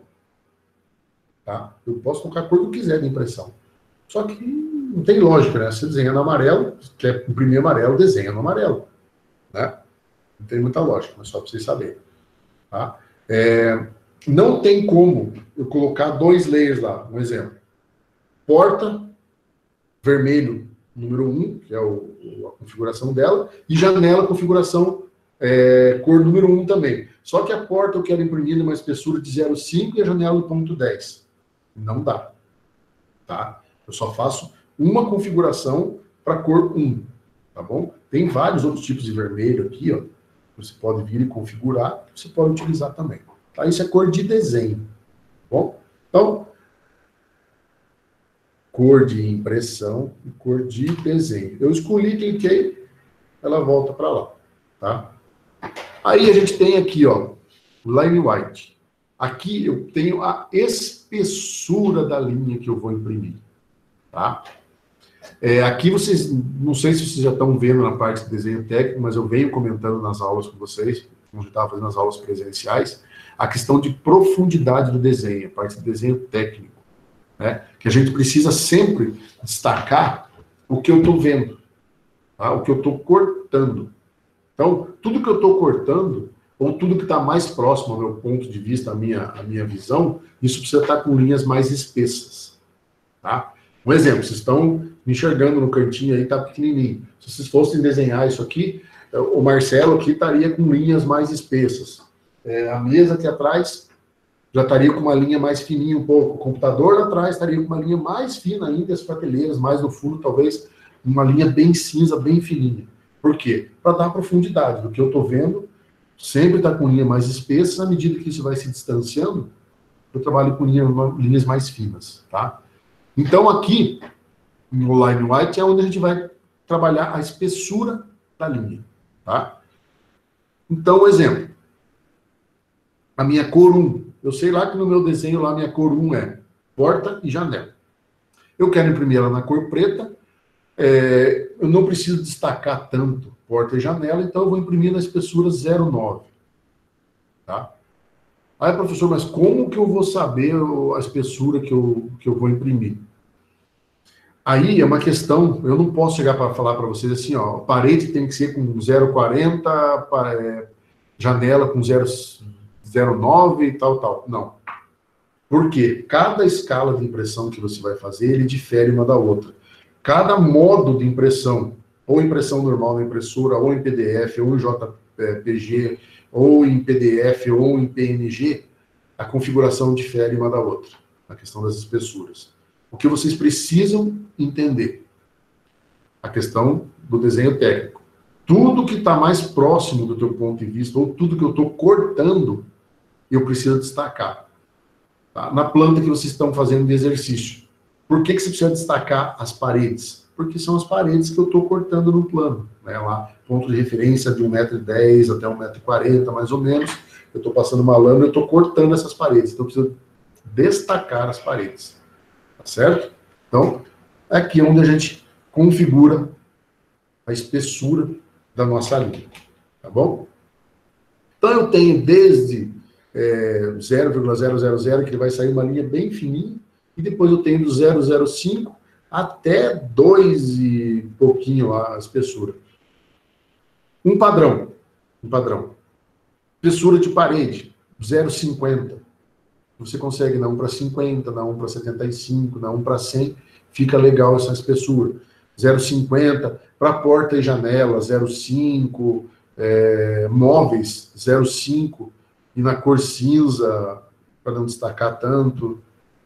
tá? Eu posso colocar a cor que eu quiser de impressão. Só que não tem lógica, né? Se desenha no amarelo, quer imprimir amarelo, desenha no amarelo, né? Não tem muita lógica, mas só para vocês saberem, tá? Não tem como eu colocar 2 layers lá, um exemplo. Porta, vermelho, número 1, que é a configuração dela, e janela, configuração cor número 1 também. Só que a porta eu quero imprimir numa espessura de 0,5 e a janela de 0,10. Não dá. Tá? Eu só faço uma configuração para cor 1. tá bom? Tem vários outros tipos de vermelho aqui, ó. Você pode vir e configurar, você pode utilizar também. Tá? Isso é cor de desenho, tá bom? Então, cor de impressão e cor de desenho. Eu escolhi, cliquei, ela volta para lá, tá? Aí a gente tem aqui, ó, line white. Aqui eu tenho a espessura da linha que eu vou imprimir, tá? Aqui vocês, não sei se vocês já estão vendo na parte de desenho técnico, mas eu venho comentando nas aulas com vocês, como eu estava fazendo as aulas presenciais, a questão de profundidade do desenho, a parte de desenho técnico, né? Que a gente precisa sempre destacar o que eu estou vendo, tá? O que eu estou cortando. Então, tudo que eu estou cortando, ou tudo que está mais próximo ao meu ponto de vista, à minha visão, isso precisa estar com linhas mais espessas, tá? Um exemplo, vocês estão me enxergando no cantinho aí, tá pequenininho. Se vocês fossem desenhar isso aqui, o Marcelo aqui estaria com linhas mais espessas. A mesa aqui atrás já estaria com uma linha mais fininha um pouco. O computador lá atrás estaria com uma linha mais fina ainda, as prateleiras mais no fundo, talvez uma linha bem cinza, bem fininha. Por quê? Para dar profundidade. Do que eu estou vendo, sempre está com linha mais espessa, à medida que isso vai se distanciando, eu trabalho com linhas mais finas, tá? Então, aqui, no line white, é onde a gente vai trabalhar a espessura da linha, tá? Então, exemplo. A minha cor 1. Eu sei lá que no meu desenho, lá, a minha cor 1 é porta e janela. Eu quero imprimir ela na cor preta. Eu não preciso destacar tanto porta e janela, então eu vou imprimir na espessura 0,9. Tá? Aí, professor, mas como que eu vou saber a espessura que eu vou imprimir? Aí é uma questão, eu não posso chegar para falar para vocês assim, ó, a parede tem que ser com 0,40, janela com 0,9 e tal. Não. Por quê? Cada escala de impressão que você vai fazer, ele difere uma da outra. Cada modo de impressão, ou impressão normal na impressora, ou em PDF, ou em JPG, ou em PDF, ou em PNG, a configuração difere uma da outra, na questão das espessuras. O que vocês precisam entender? A questão do desenho técnico. Tudo que está mais próximo do teu ponto de vista, ou tudo que eu estou cortando, eu preciso destacar. Tá? Na planta que vocês estão fazendo de exercício. Por que você precisa destacar as paredes? Porque são as paredes que eu estou cortando no plano. Né? Lá, ponto de referência de 1,10 m até 1,40 m, mais ou menos. Eu estou passando uma lâmina, eu estou cortando essas paredes. Então, eu preciso destacar as paredes. Tá certo? Então, é aqui onde a gente configura a espessura da nossa linha. Tá bom? Então, eu tenho desde 0,000, que vai sair uma linha bem fininha, e depois eu tenho do 0,05 até 2 e pouquinho a espessura. Um padrão. Espessura de parede, 0,50. Você consegue na 1 para 50, na 1 para 75, na 1 para 100, fica legal essa espessura. 0,50 para porta e janela, 0,5, móveis, 0,5, e na cor cinza, para não destacar tanto,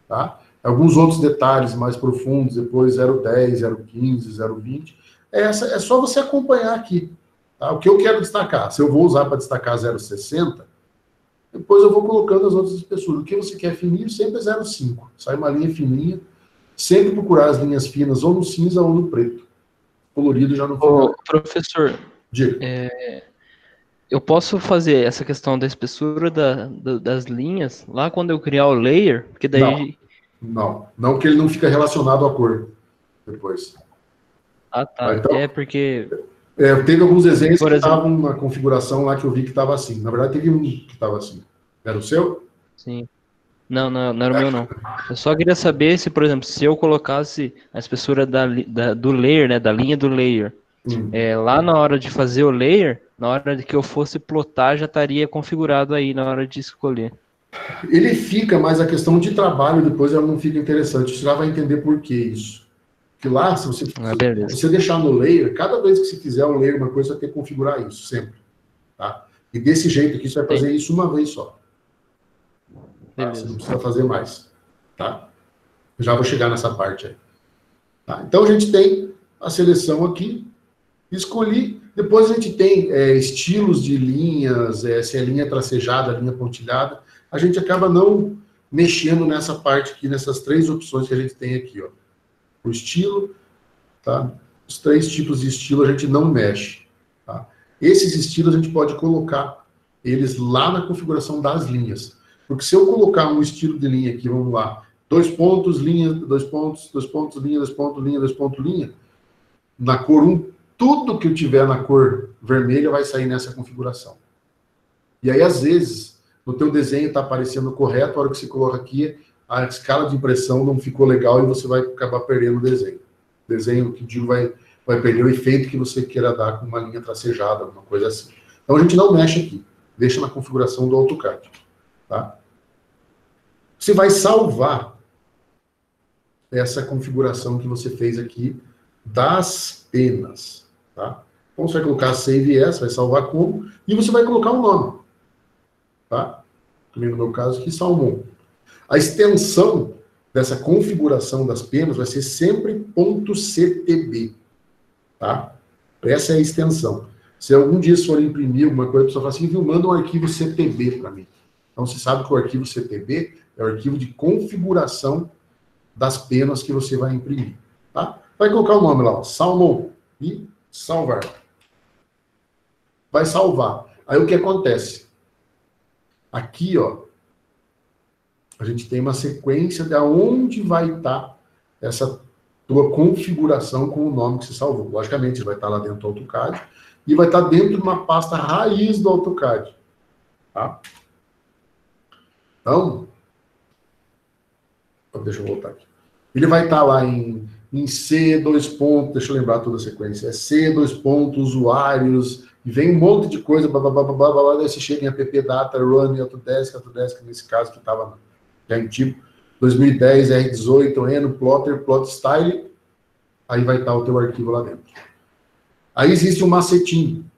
tá? Alguns outros detalhes mais profundos, depois 0,10, 0,15, 0,20. É só você acompanhar aqui. Tá? O que eu quero destacar, se eu vou usar para destacar 0,60, depois eu vou colocando as outras espessuras. O que você quer fininho, sempre é 0,5. Sai uma linha fininha, sempre procurar as linhas finas ou no cinza ou no preto. Colorido já não fica.
Ô, professor,
Diga.
Eu posso fazer essa questão da espessura das linhas lá quando eu criar o layer? Porque daí...
Não, porque ele não fica relacionado à cor depois.
Ah, tá.
Então,
Porque...
teve alguns desenhos
Por
que
exemplo,
estavam na configuração lá que eu vi que estava assim. Na verdade, teve um que estava assim. Era o seu?
Sim. Não era o meu, não. Eu só queria saber se, por exemplo, se eu colocasse a espessura do layer, né, da linha do layer, lá na hora de fazer o layer, na hora de que eu fosse plotar, já estaria configurado aí na hora de escolher.
Ele fica, mas a questão de trabalho depois ela não fica interessante. Você já vai entender por que isso. Que lá, se você deixar no layer, cada vez que você fizer um layer, uma coisa, você vai ter que configurar isso, sempre. Tá? E desse jeito aqui, você vai fazer isso uma vez só. Tá? Você não precisa fazer mais. Tá? Já vou chegar nessa parte aí. Tá? Então, a gente tem a seleção aqui, Escolhi, depois a gente tem estilos de linhas, se é linha tracejada, linha pontilhada, a gente acaba não mexendo nessa parte aqui, nessas 3 opções que a gente tem aqui, ó. O estilo, tá? Os 3 tipos de estilo a gente não mexe, tá? Esses estilos a gente pode colocar eles lá na configuração das linhas. Porque se eu colocar um estilo de linha aqui, vamos lá, 2 pontos, linha, 2 pontos, 2 pontos, linha, 2 pontos, linha, 2 pontos, linha, na cor 1, tudo que eu tiver na cor vermelha vai sair nessa configuração. E aí, às vezes, no teu desenho está aparecendo correto, a hora que você coloca aqui, a escala de impressão não ficou legal e você vai acabar perdendo o desenho. O desenho, que digo, vai perder o efeito que você queira dar com uma linha tracejada, alguma coisa assim. Então, a gente não mexe aqui. Deixa na configuração do AutoCAD. Tá? Você vai salvar essa configuração que você fez aqui das penas. Tá? Então, você vai colocar Save As, vai salvar como, e você vai colocar um nome. Tá? Também no meu caso aqui, Salmon. A extensão dessa configuração das penas vai ser sempre .ctb. Tá? Essa é a extensão. Se algum dia for imprimir alguma coisa, a pessoa fala assim, viu, manda um arquivo CTB para mim. Então, você sabe que o arquivo CTB é o arquivo de configuração das penas que você vai imprimir. Tá? Vai colocar o nome lá, ó, Salmon, e salvar. Vai salvar. Aí o que acontece? Aqui, ó, a gente tem uma sequência de onde vai estar essa tua configuração com o nome que você salvou. Logicamente, vai estar lá dentro do AutoCAD e vai estar dentro de uma pasta raiz do AutoCAD. Tá? Então, deixa eu voltar aqui. Ele vai estar lá em C, 2 pontos, deixa eu lembrar toda a sequência, é C, 2 pontos, usuários, e vem um monte de coisa, blá, blá, blá, blá, blá, blá, daí você chega em app data, run, Autodesk, nesse caso que estava já em tipo, 2010, R18, Eno, Plotter, Plot Style, aí vai estar o teu arquivo lá dentro. Aí existe um macetinho,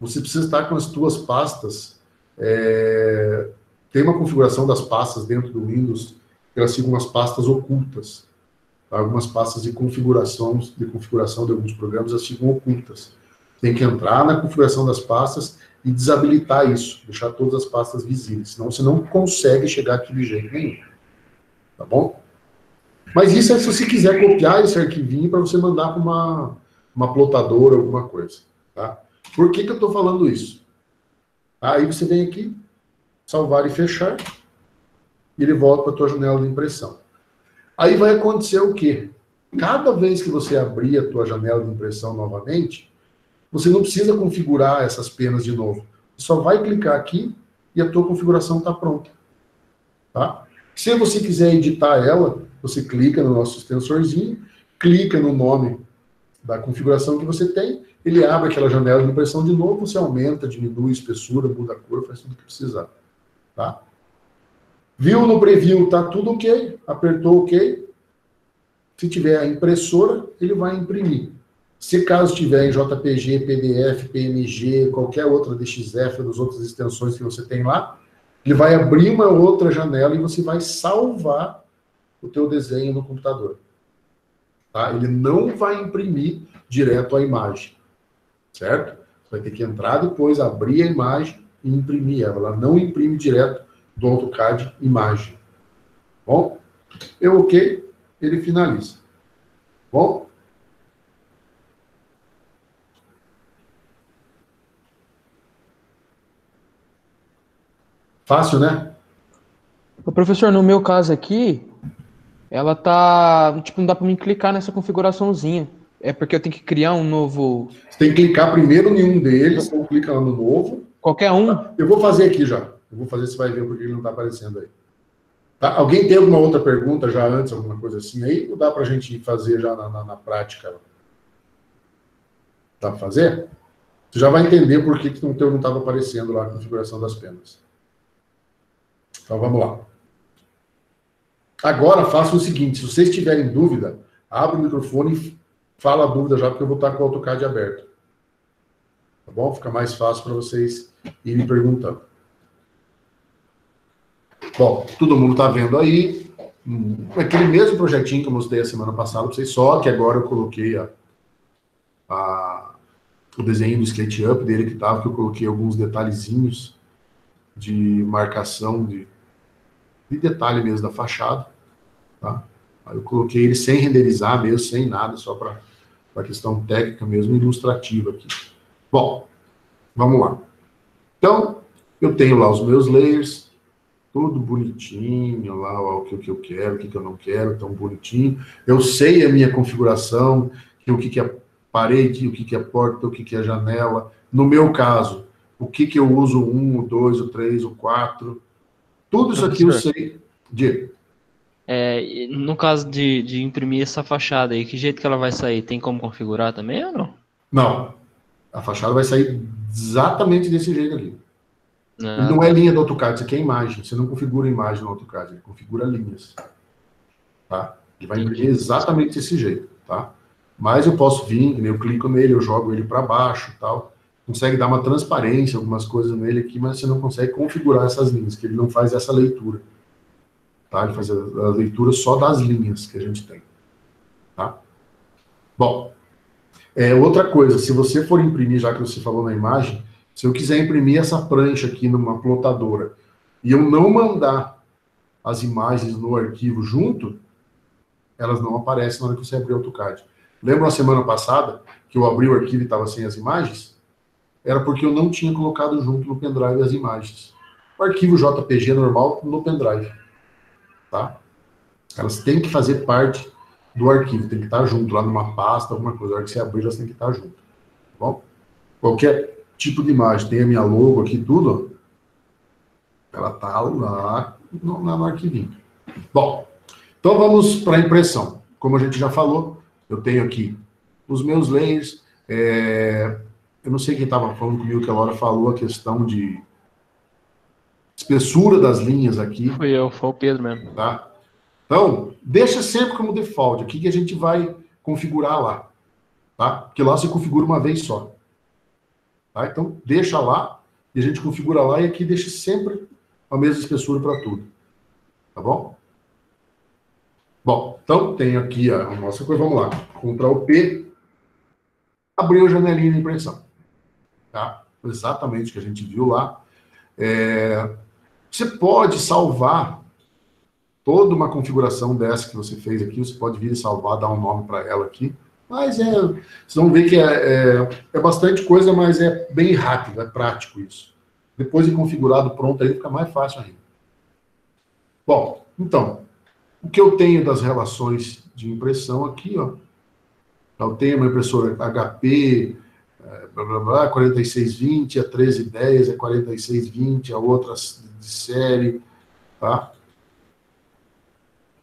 você precisa estar com as tuas pastas, tem uma configuração das pastas dentro do Windows, elas ficam umas pastas ocultas. Algumas pastas de configuração de alguns programas, elas ficam ocultas. Tem que entrar na configuração das pastas e desabilitar isso, deixar todas as pastas visíveis, senão você não consegue chegar aqui de jeito nenhum. Tá bom? Mas isso é se você quiser copiar esse arquivinho para você mandar para uma plotadora, alguma coisa. Tá? Por que eu estou falando isso? Aí você vem aqui, salvar e fechar, e ele volta para a tua janela de impressão. Aí vai acontecer o quê? Cada vez que você abrir a tua janela de impressão novamente, você não precisa configurar essas penas de novo. Você só vai clicar aqui e a tua configuração está pronta. Tá? Se você quiser editar ela, você clica no nosso extensorzinho, clica no nome da configuração que você tem, ele abre aquela janela de impressão de novo, você aumenta, diminui a espessura, muda a cor, faz tudo o que precisar. Tá? Viu no preview, tá tudo ok, apertou ok. Se tiver a impressora, ele vai imprimir. Se caso tiver em JPG, PDF, PNG, qualquer outra DXF, das outras extensões que você tem lá, ele vai abrir uma outra janela e você vai salvar o teu desenho no computador. Tá? Ele não vai imprimir direto a imagem. Certo? Você vai ter que entrar depois, abrir a imagem e imprimir ela. Ela não imprime direto do AutoCAD imagem. Bom? Eu ok, ele finaliza. Bom? Fácil, né?
Professor, no meu caso aqui, ela tá, tipo, não dá para mim clicar nessa configuraçãozinha. É porque eu tenho que criar um novo...
Você tem que clicar primeiro em um deles, ou clica lá no novo.
Qualquer um?
Eu vou fazer aqui já. Eu vou fazer, você vai ver porque ele não está aparecendo aí. Tá? Alguém tem alguma outra pergunta já antes, alguma coisa assim aí? Ou dá para a gente fazer já na prática? Dá para fazer? Você já vai entender por que o teu não estava aparecendo lá a configuração das penas. Então vamos lá. Agora faça o seguinte, se vocês tiverem dúvida, abre o microfone e fala a dúvida já, porque eu vou estar com o AutoCAD aberto. Tá bom? Fica mais fácil para vocês irem perguntando. Bom, todo mundo está vendo aí. Aquele mesmo projetinho que eu mostrei a semana passada para vocês, só que agora eu coloquei o desenho do SketchUp dele que tava, que eu coloquei alguns detalhezinhos de marcação, de detalhe mesmo da fachada, tá? Aí eu coloquei ele sem renderizar mesmo, sem nada, só para questão técnica mesmo, ilustrativa aqui. Bom, vamos lá. Então, eu tenho lá os meus layers, tudo bonitinho, lá ó, o que eu quero, o que eu não quero, tão bonitinho. Eu sei a minha configuração, o que é parede, o que é porta, o que é janela. No meu caso, o que eu uso, 1, o 2, o 3, o 4. Tudo isso aqui eu sei. Diego.
No caso de imprimir essa fachada aí, que jeito que ela vai sair? Tem como configurar também ou não?
Não. A fachada vai sair exatamente desse jeito aqui.
Ah,
Não é linha do AutoCAD, isso aqui é imagem. Você não configura imagem no AutoCAD, ele configura linhas. Tá? Ele vai imprimir exatamente desse jeito. Tá? Mas eu posso vir, eu clico nele, eu jogo ele para baixo, tal. Consegue dar uma transparência, algumas coisas nele aqui, mas você não consegue configurar essas linhas, que ele não faz essa leitura. Tá? Ele faz a leitura só das linhas que a gente tem. Tá? Bom, outra coisa, se você for imprimir, já que você falou na imagem, se eu quiser imprimir essa prancha aqui numa plotadora e eu não mandar as imagens no arquivo junto, elas não aparecem na hora que você abrir o AutoCAD. Lembra a semana passada que eu abri o arquivo e estava sem as imagens? Era porque eu não tinha colocado junto no pendrive as imagens. O arquivo JPG normal no pendrive. Tá? Elas têm que fazer parte do arquivo, tem que estar junto, lá numa pasta, alguma coisa. Na hora que você abrir, elas têm que estar junto. Tá bom? Qualquer tipo de imagem, tem a minha logo aqui, tudo, ó, ela está lá no arquivinho. Bom, então vamos para a impressão. Como a gente já falou, eu tenho aqui os meus layers. Eu não sei quem estava falando comigo que a Laura falou a questão de espessura das linhas aqui.
Foi o Pedro mesmo.
Tá? Então, deixa sempre como default. Aqui que a gente vai configurar lá. Tá? Porque lá você configura uma vez só. Tá? Então, deixa lá, e a gente configura lá, e aqui deixa sempre a mesma espessura para tudo. Tá bom? Bom, então tem aqui a nossa coisa. Vamos lá. Ctrl P. Abriu a janelinha de impressão. Tá? Exatamente o que a gente viu lá. Você pode salvar toda uma configuração dessa que você fez aqui. Você pode vir e salvar, dar um nome para ela aqui. Mas vocês vão ver que é bastante coisa, mas é bem rápido, é prático isso. Depois de configurado, pronto, aí fica mais fácil ainda. Bom, então, o que eu tenho das relações de impressão aqui, ó. Eu tenho uma impressora HP, blá, blá, blá, 4620, a 1310 é 4620, a outra de série, tá?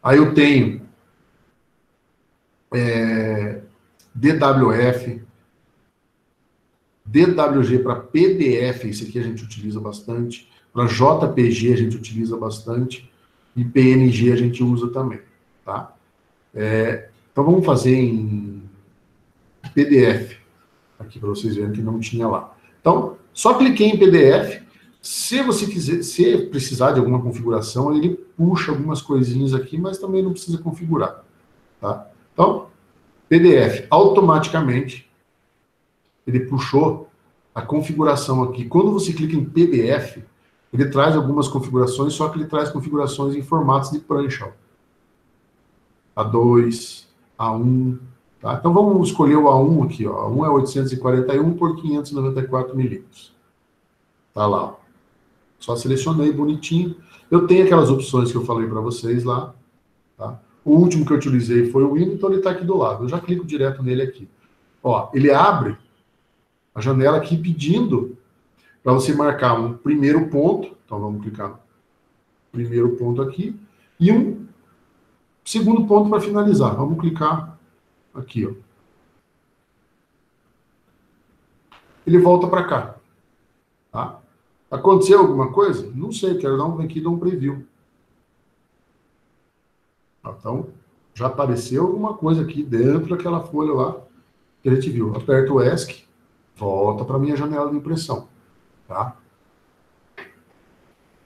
Aí eu tenho DWF, DWG para PDF, esse aqui a gente utiliza bastante, para JPG a gente utiliza bastante, e PNG a gente usa também, tá? Então vamos fazer em PDF, aqui para vocês verem que não tinha lá. Então, só cliquei em PDF. Se você quiser, se precisar de alguma configuração, ele puxa algumas coisinhas aqui, mas também não precisa configurar, tá? Então, PDF, automaticamente, ele puxou a configuração aqui. Quando você clica em PDF, ele traz algumas configurações, só que ele traz configurações em formatos de prancha, ó. A2, A1, tá? Então vamos escolher o A1 aqui, ó. A1 é 841 por 594 milímetros. Tá lá, ó. Só selecionei bonitinho. Eu tenho aquelas opções que eu falei para vocês lá, tá? O último que eu utilizei foi o Windows, então ele está aqui do lado. Eu já clico direto nele aqui. Ó, ele abre a janela aqui pedindo para você marcar um primeiro ponto. Então vamos clicar no primeiro ponto aqui. E um segundo ponto para finalizar. Vamos clicar aqui, ó. Ele volta para cá. Tá? Aconteceu alguma coisa? Não sei, quero dar um preview. Então, já apareceu alguma coisa aqui dentro daquela folha lá que a gente viu. Aperto o ESC, volta para a minha janela de impressão. Tá?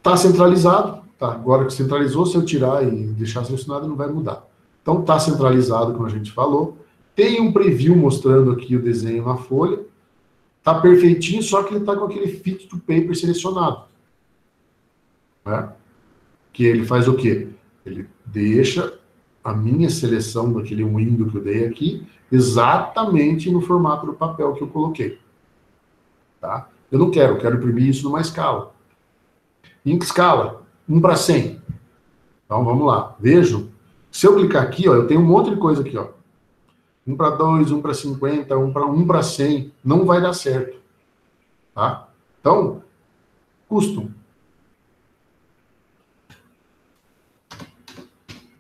Tá centralizado. Tá? Agora que centralizou, se eu tirar e deixar selecionado, não vai mudar. Então, tá centralizado, como a gente falou. Tem um preview mostrando aqui o desenho na folha. Tá perfeitinho, só que ele tá com aquele fit to paper selecionado. Né? Que ele faz o quê? Ele deixa a minha seleção daquele window que eu dei aqui exatamente no formato do papel que eu coloquei. Tá? Eu não quero, eu quero imprimir isso numa escala. Em que escala? 1:100. Então, vamos lá. Vejam. Se eu clicar aqui, ó, eu tenho um monte de coisa aqui, ó. 1:2, 1:50, 1:100. Não vai dar certo. Tá? Então, custom.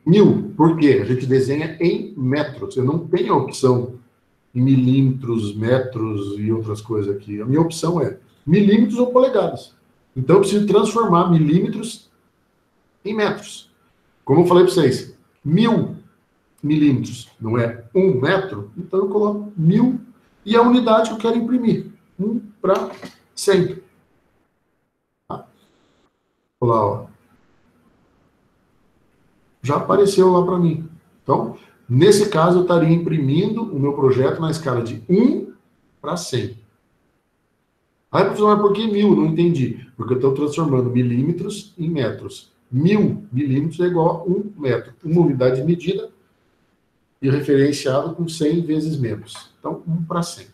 1000. Por quê? A gente desenha em metros. Eu não tenho a opção em milímetros, metros e outras coisas aqui. A minha opção é milímetros ou polegadas. Então, eu preciso transformar milímetros em metros. Como eu falei para vocês, 1000 milímetros não é 1 metro, então eu coloco 1000 e a unidade que eu quero imprimir, 1:100. Tá? Olha lá, ó. Já apareceu lá para mim. Então, nesse caso, eu estaria imprimindo o meu projeto na escala de 1:100. Aí, professor, mas por que 1000? Não entendi. Porque eu estou transformando milímetros em metros. 1000 milímetros é igual a 1 metro. Uma unidade de medida e referenciado com 100 vezes menos. Então, 1:100.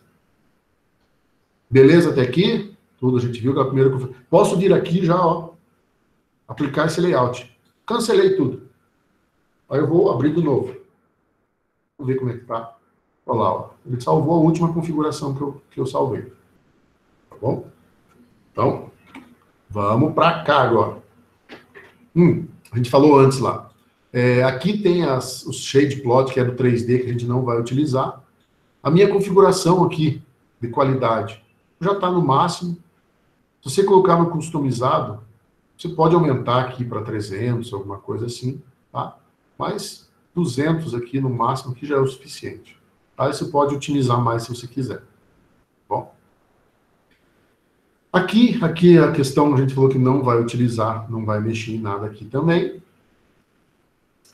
Beleza até aqui? Tudo a gente viu que é a primeira... Posso vir aqui já, ó, aplicar esse layout. Cancelei tudo. Aí eu vou abrir de novo. Vamos ver como é que tá. Olha lá, ó. Ele salvou a última configuração que eu salvei. Tá bom? Então, vamos para cá agora. A gente falou antes lá. Aqui tem os shade plot, que é do 3D, que a gente não vai utilizar. A minha configuração aqui, de qualidade, já está no máximo. Se você colocar no customizado, você pode aumentar aqui para 300, alguma coisa assim, tá? Mas 200 aqui no máximo, que já é o suficiente. Aí você pode utilizar mais se você quiser. Bom. Aqui a questão, a gente falou que não vai utilizar, não vai mexer em nada aqui também.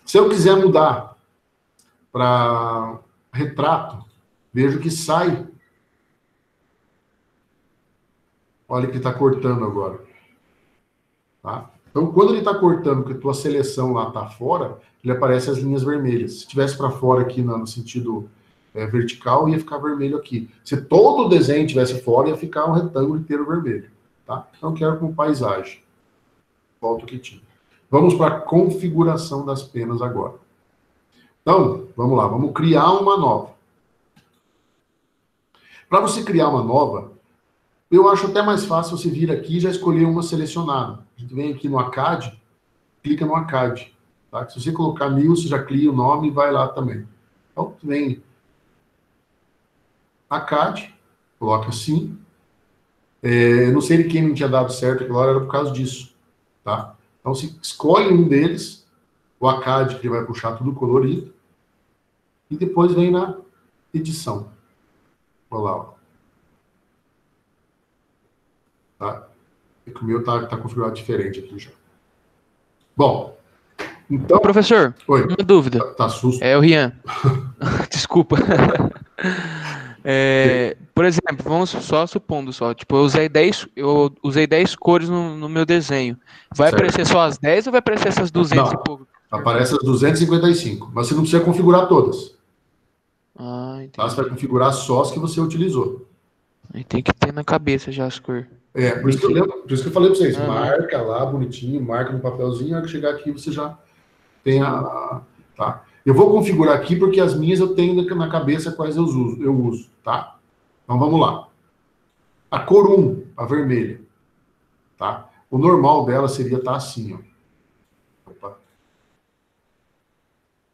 Se eu quiser mudar para retrato, vejo que sai. Olha que ele está cortando agora. Tá? Então, quando ele está cortando, que a tua seleção lá está fora, ele aparece as linhas vermelhas. Se tivesse para fora aqui no sentido vertical, ia ficar vermelho aqui. Se todo o desenho tivesse fora, ia ficar um retângulo inteiro vermelho. Tá? Então, eu quero com paisagem. Volta o que tinha. Vamos para a configuração das penas agora. Então, vamos lá. Vamos criar uma nova. Para você criar uma nova, eu acho até mais fácil você vir aqui e já escolher uma selecionada. A gente vem aqui no ACAD, clica no ACAD. Tá? Se você colocar 1000, você já cria o nome e vai lá também. Então, vem ACAD, coloca assim. Eu não sei de quem não tinha dado certo aquela hora, era por causa disso. Tá? Então, você escolhe um deles, o ACAD, que vai puxar tudo colorido, e depois vem na edição. Olha lá, ó. Tá? É que o meu tá configurado diferente aqui já. Bom, então...
Professor,
Oi.
uma dúvida.
Tá susto.
É o Rian. Desculpa. Por exemplo, vamos só supondo só, tipo, eu usei 10 cores no meu desenho. Vai
Certo.
aparecer só as 10 ou vai aparecer essas 200
Não,
e pouco?
aparece as 255, mas você não precisa configurar todas.
Ah, entendi.
Tá? Você vai configurar só as que você utilizou.
Aí tem que ter na cabeça já as cores.
Por isso que eu falei para vocês,
Uhum.
marca lá bonitinho, marca no papelzinho, a hora que chegar aqui você já tem tá? Eu vou configurar aqui porque as minhas eu tenho na cabeça quais eu uso, tá? Então vamos lá. A cor 1, a vermelha, tá? O normal dela seria estar assim, ó. Opa.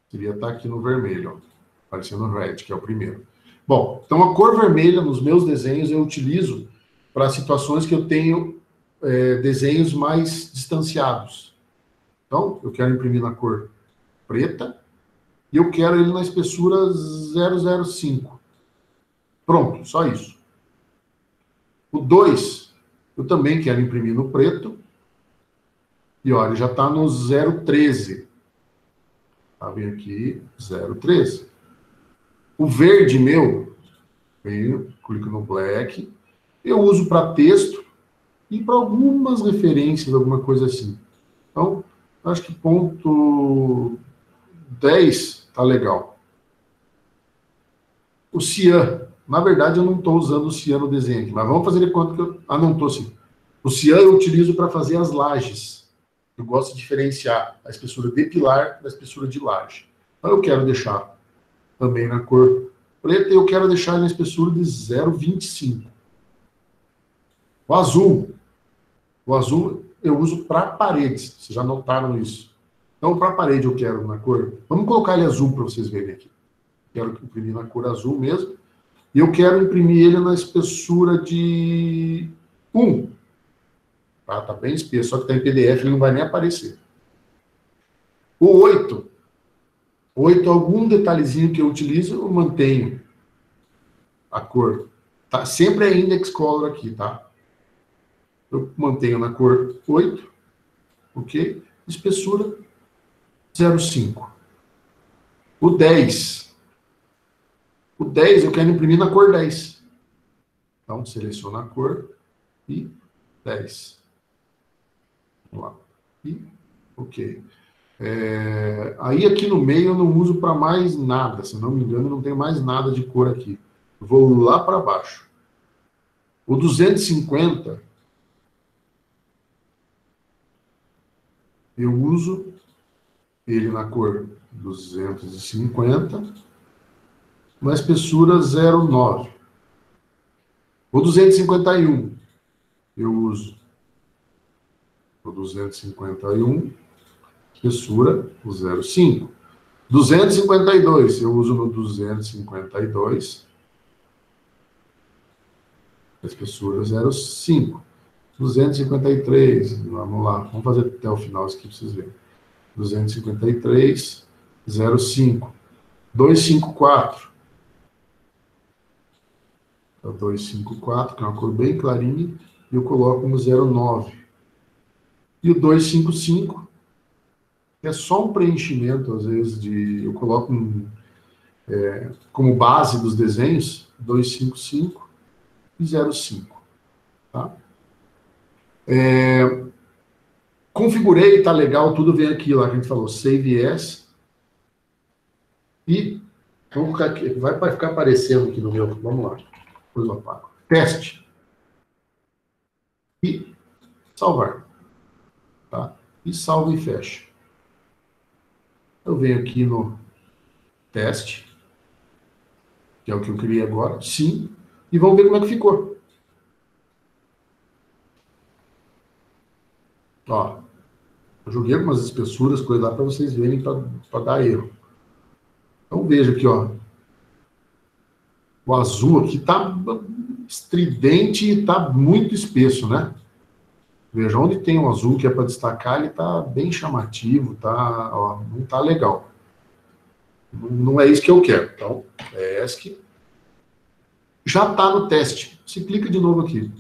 Seria estar aqui no vermelho, ó. Aparecendo no red, que é o primeiro. Bom, então a cor vermelha nos meus desenhos eu utilizo para situações que eu tenho desenhos mais distanciados. Então, eu quero imprimir na cor preta e eu quero ele na espessura 005. Pronto, só isso. O 2, eu também quero imprimir no preto. E olha, já está no 013. Tá vendo aqui? 013. O verde meu, venho, clico no black Eu uso para texto e para algumas referências, alguma coisa assim. Então, acho que ponto 10 tá legal. O cian. Na verdade, eu não estou usando o cian no desenho aqui, mas vamos fazer de conta que eu... Ah, não estou sim. O cian eu utilizo para fazer as lajes. Eu gosto de diferenciar a espessura de pilar da espessura de laje. Então, eu quero deixar também na cor preta e eu quero deixar na espessura de 0,25. O azul eu uso para paredes. Vocês já notaram isso. Então, para parede eu quero na cor... Vamos colocar ele azul para vocês verem aqui. Quero imprimir na cor azul mesmo. E eu quero imprimir ele na espessura de 1. Tá bem espesso, só que está em PDF, ele não vai nem aparecer. O 8, algum detalhezinho que eu utilizo, eu mantenho a cor. Tá? Sempre é index color aqui, tá? Eu mantenho na cor 8, ok? Espessura 0,5. O 10 eu quero imprimir na cor 10. Então, seleciono a cor e 10. Vamos lá. E, ok. Aí aqui no meio eu não uso para mais nada, se não me engano, não tem mais nada de cor aqui. Eu vou lá para baixo. O 250, eu uso ele na cor 250, na espessura 0,9. O 251, eu uso o 251, espessura 0,5. 252, eu uso no 252, espessura 0,5. 253, vamos lá, vamos fazer até o final isso aqui para vocês verem. 253, 0,5. 254. É o 254, que é uma cor bem clarinha, e eu coloco no 0,9. E o 255, que é só um preenchimento, às vezes, eu coloco como base dos desenhos, 255 e 0,5. Tá? Configurei, tá legal, tudo vem aqui lá que a gente falou, Save As. E vamos ficar aqui, vai ficar aparecendo aqui no meu, vamos lá, depois eu apago. Teste. E salvar. Tá? E salva e fecha. Eu venho aqui no teste, que é o que eu criei agora, sim, e vamos ver como é que ficou. Ó, eu joguei algumas espessuras, coisas lá para vocês verem, para dar erro. Então veja aqui, ó. O azul aqui tá estridente e tá muito espesso, né? Veja, onde tem um azul que é para destacar, ele tá bem chamativo, tá, ó, não tá legal. Não é isso que eu quero. Então, ESC. Já tá no teste. Se clica de novo aqui.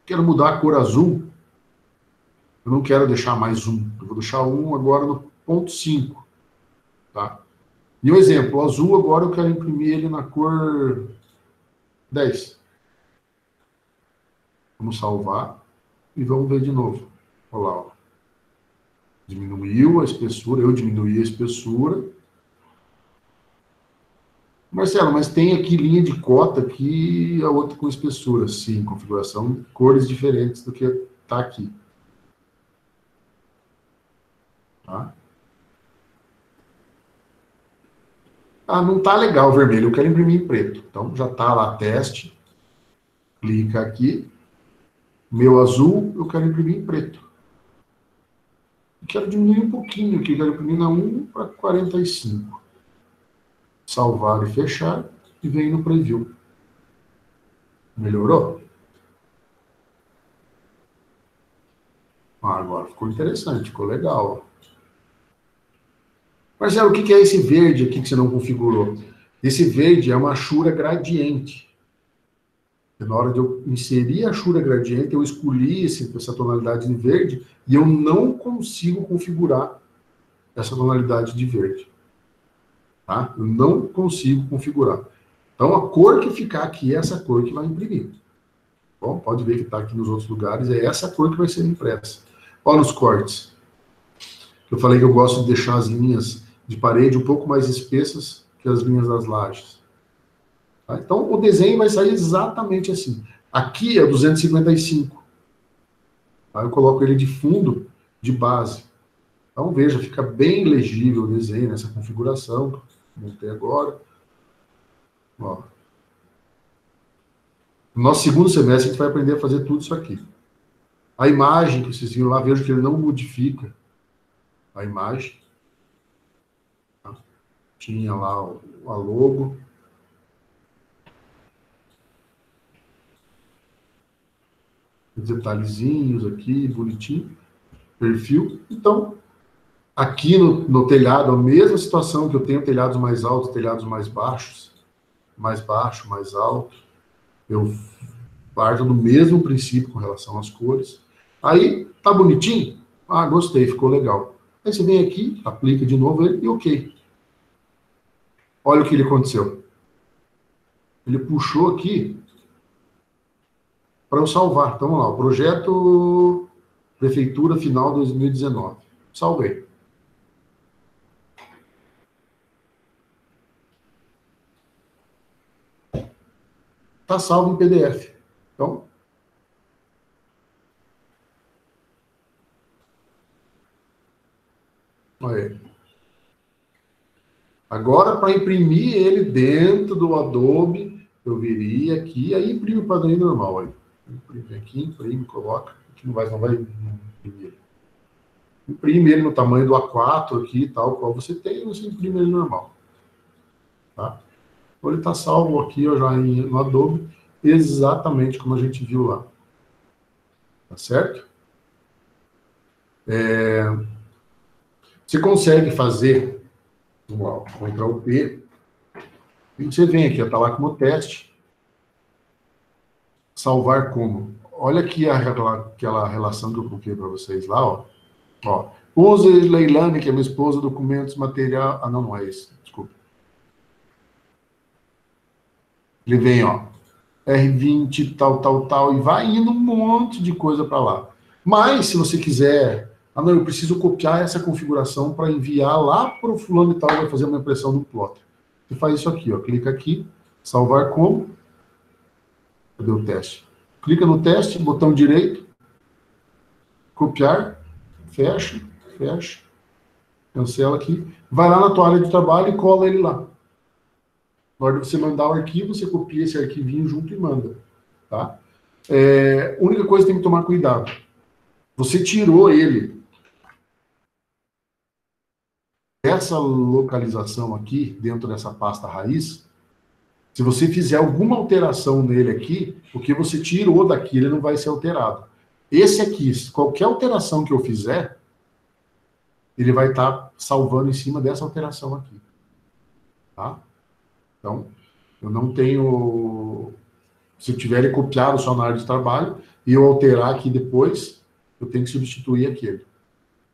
Quero mudar a cor azul. Eu não quero deixar mais 1. Eu vou deixar 1 agora no ponto 5. Tá? E um exemplo, o azul agora eu quero imprimir ele na cor 10. Vamos salvar e vamos ver de novo. Olha lá, ó. Diminuiu a espessura, eu diminuí a espessura. Marcelo, mas tem aqui linha de cota aqui e a outra com espessura. Sim, configuração, cores diferentes do que está aqui. Tá? Ah, não está legal o vermelho, eu quero imprimir em preto. Então, já está lá, teste. Clica aqui. Meu azul, eu quero imprimir em preto. E quero diminuir um pouquinho aqui, quero imprimir na 1 para 45. Salvar e fechar, e vem no preview. Melhorou? Ah, agora ficou interessante, ficou legal. Marcelo, o que é esse verde aqui que você não configurou? Esse verde é uma achura gradiente. Na hora de eu inserir a achura gradiente, eu escolhi essa tonalidade de verde e eu não consigo configurar essa tonalidade de verde. Tá? Eu não consigo configurar. Então, a cor que ficar aqui é essa cor que vai imprimir. Bom, pode ver que está aqui nos outros lugares, é essa cor que vai ser impressa. Olha os cortes. Eu falei que eu gosto de deixar as linhas de parede um pouco mais espessas que as linhas das lajes. Tá? Então, o desenho vai sair exatamente assim. Aqui é 255. Aí eu coloco ele de fundo, de base. Então, veja, fica bem legível o desenho nessa configuração que eu montei agora. Ó. No nosso segundo semestre, a gente vai aprender a fazer tudo isso aqui. A imagem que vocês viram lá, vejo que ele não modifica a imagem. Tá? Tinha lá a logo. Os detalhezinhos aqui, bonitinho. Perfil. Então, aqui no telhado, a mesma situação que eu tenho telhados mais altos, telhados mais baixos. Mais baixo, mais alto. Eu parto do mesmo princípio com relação às cores. Aí, tá bonitinho? Ah, gostei, ficou legal. Aí você vem aqui, aplica de novo ele e ok. Olha o que ele aconteceu. Ele puxou aqui para eu salvar. Então, vamos lá, o projeto Prefeitura Final 2019. Salvei. Está salvo em PDF. Então, olha aí. Agora, para imprimir ele dentro do Adobe, eu viria aqui, aí imprime o padrão normal. Aí. Imprime aqui, imprime, coloca. Aqui não vai imprimir. Imprime ele no tamanho do A4 aqui, tal qual você tem, você imprime ele normal. Tá? Então, ele está salvo aqui ó, já no Adobe, exatamente como a gente viu lá. Tá certo? Você consegue fazer, vamos lá, vou entrar o P, e você vem aqui, está lá como teste, salvar como. Olha aqui aquela relação que eu coloquei para vocês lá, ó. Use Leilane, que é minha esposa, documentos, material... Ah, não é esse, desculpa. Ele vem, ó, R20, tal, e vai indo um monte de coisa para lá. Mas, se você quiser... Ah, não, eu preciso copiar essa configuração para enviar lá para o fulano e tal, vai fazer uma impressão no plotter. Você faz isso aqui, ó, clica aqui, salvar como. Cadê o teste? Clica no teste, botão direito, copiar, fecha, cancela aqui, vai lá na tua área de trabalho e cola ele lá. Na hora de você mandar o arquivo, você copia esse arquivinho junto e manda. Tá? Única coisa que tem que tomar cuidado. Você tirou ele dessa localização aqui, dentro dessa pasta raiz. Se você fizer alguma alteração nele aqui, o que você tirou daqui, ele não vai ser alterado. Esse aqui, qualquer alteração que eu fizer, ele vai estar salvando em cima dessa alteração aqui. Tá? Então, eu não tenho... Se eu tiver ele copiado só na área de trabalho, e eu alterar aqui depois, eu tenho que substituir aquele.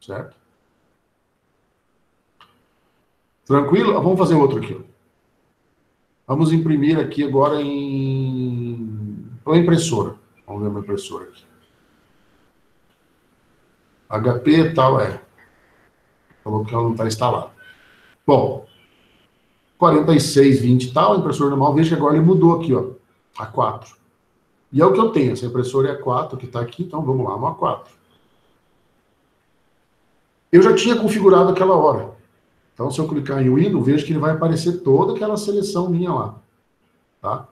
Certo? Tranquilo? Vamos fazer outro aqui. Ó. Vamos imprimir aqui agora pela impressora. Vamos ver uma impressora aqui. HP e tal, falou que ela não está instalada. Bom, 4620 tal, impressora normal, veja que agora ele mudou aqui, ó, A4. E é o que eu tenho, essa impressora é A4 que está aqui, então vamos lá, no A4. Eu já tinha configurado aquela hora. Então, se eu clicar em Windows, vejo que ele vai aparecer toda aquela seleção minha lá. Tá?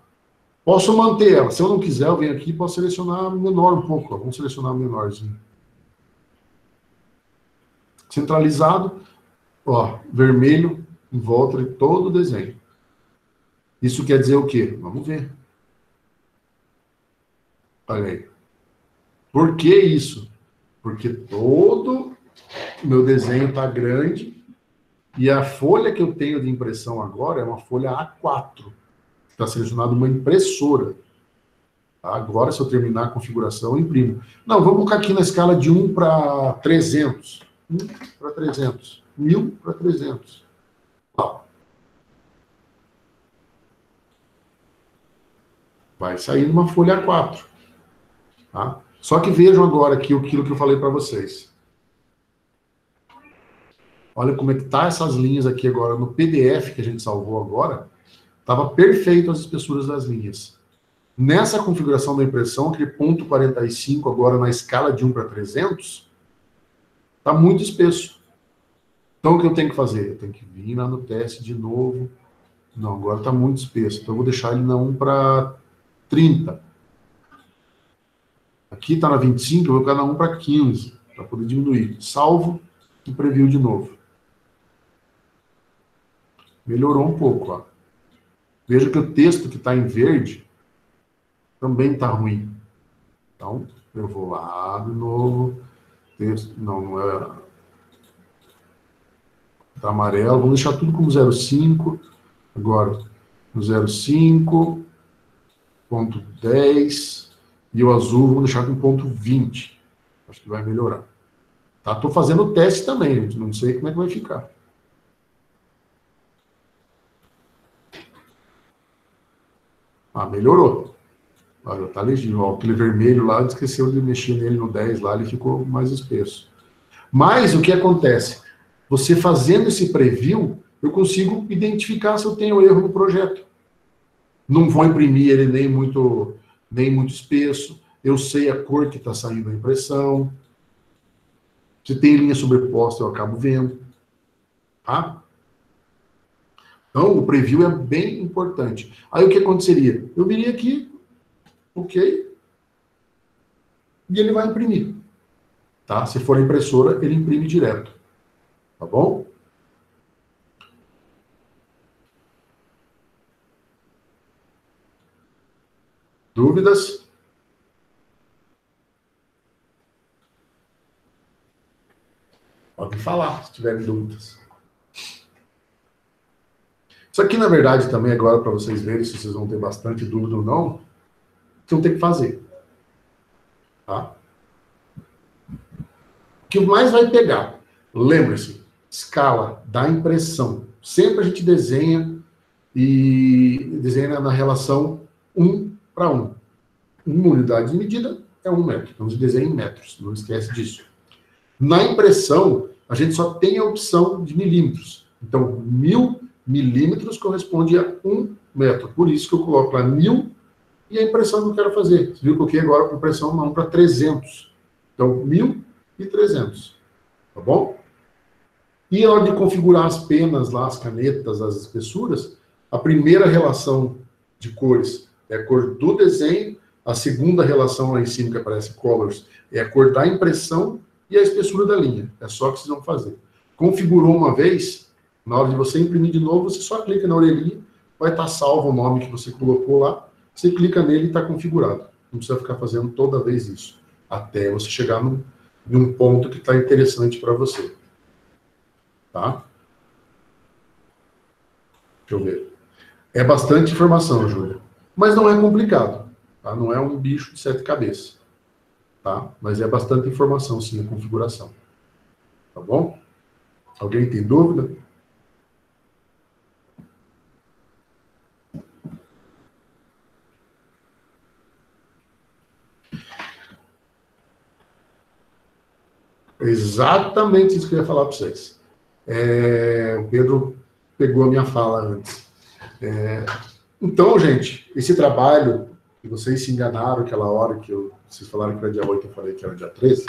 Posso manter ela. Se eu não quiser, eu venho aqui e posso selecionar menor um pouco. Ó. Vamos selecionar menorzinho. Centralizado. Ó, vermelho em volta de todo o desenho. Isso quer dizer o quê? Vamos ver. Olha aí. Por que isso? Porque todo o meu desenho está grande. E a folha que eu tenho de impressão agora é uma folha A4. Está selecionada uma impressora. Tá? Agora, se eu terminar a configuração, eu imprimo. Não, vamos colocar aqui na escala de 1 para 300. 1 para 300. 1000 para 300. Ó. Vai sair uma folha A4. Tá? Só que vejam agora aqui aquilo que eu falei para vocês. Olha como é que tá essas linhas aqui agora no PDF que a gente salvou agora. Estava perfeito as espessuras das linhas. Nessa configuração da impressão, aquele ponto 45 agora na escala de 1 para 300, está muito espesso. Então o que eu tenho que fazer? Eu tenho que vir lá no teste de novo. Não, agora está muito espesso. Então eu vou deixar ele na 1 para 30. Aqui está na 25, eu vou colocar na 1 para 15, para poder diminuir. Salvo e preview de novo. Melhorou um pouco, ó. Veja que o texto que está em verde também está ruim. Então, eu vou lá de novo. Texto, não é... Está amarelo. Vamos deixar tudo como 0,5. Agora, no 0,5, ponto 10. E o azul, vamos deixar com ponto 20. Acho que vai melhorar. Tá? Estou fazendo o teste também, gente. Não sei como é que vai ficar. Ah, melhorou. Olha, tá legível. Ó, aquele vermelho lá, esqueceu de mexer nele no 10 lá, ele ficou mais espesso. Mas o que acontece? Você fazendo esse preview, eu consigo identificar se eu tenho erro no projeto. Não vou imprimir ele nem muito espesso. Eu sei a cor que está saindo da impressão. Se tem linha sobreposta, eu acabo vendo. Tá? Então, o preview é bem importante. Aí, o que aconteceria? Eu viria aqui, ok, e ele vai imprimir. Tá? Se for a impressora, ele imprime direto. Tá bom? Dúvidas? Pode falar, se tiverem dúvidas. Isso aqui, na verdade, também agora, para vocês verem se vocês vão ter bastante dúvida ou não, vocês vão ter que fazer. Tá? O que mais vai pegar? Lembre-se, escala da impressão. Sempre a gente desenha e desenha na relação 1 para 1. Uma unidade de medida é 1 metro. Então, você desenha em metros, não esquece disso. Na impressão, a gente só tem a opção de milímetros. Então, 1000 milímetros corresponde a 1 metro. Por isso que eu coloco lá 1000 e a impressão que eu quero fazer. Você viu que eu coloquei agora a impressão não para 300. Então, 1300. Tá bom? E na hora de configurar as penas lá, as canetas, as espessuras, a primeira relação de cores é a cor do desenho, a segunda relação lá em cima que aparece colors é a cor da impressão e a espessura da linha. É só o que vocês vão fazer. Configurou uma vez, na hora de você imprimir de novo, você só clica na orelhinha, vai estar salvo o nome que você colocou lá, você clica nele e está configurado. Não precisa ficar fazendo toda vez isso, até você chegar em um ponto que está interessante para você. Tá? Deixa eu ver. É bastante informação, Júlia. Mas não é complicado. Tá? Não é um bicho de 7 cabeças. Tá? Mas é bastante informação, sim, a configuração. Tá bom? Alguém tem dúvida? Exatamente isso que eu ia falar para vocês. O Pedro pegou a minha fala antes. Então, gente, esse trabalho, que vocês se enganaram aquela hora que vocês falaram que era dia 8, eu falei que era dia 13,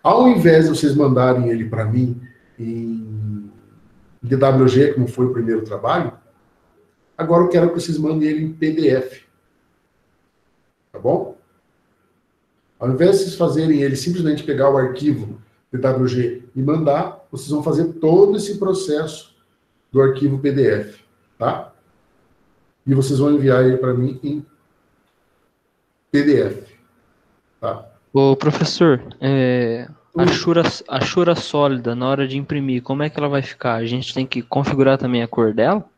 ao invés de vocês mandarem ele para mim em DWG, como foi o primeiro trabalho, agora eu quero que vocês mandem ele em PDF. Tá bom? Ao invés de vocês fazerem ele simplesmente pegar o arquivo DWG e mandar, vocês vão fazer todo esse processo do arquivo PDF, tá? E vocês vão enviar ele para mim em PDF, tá?
Ô, professor, a chura sólida, na hora de imprimir, como é que ela vai ficar? A gente tem que configurar também a cor dela?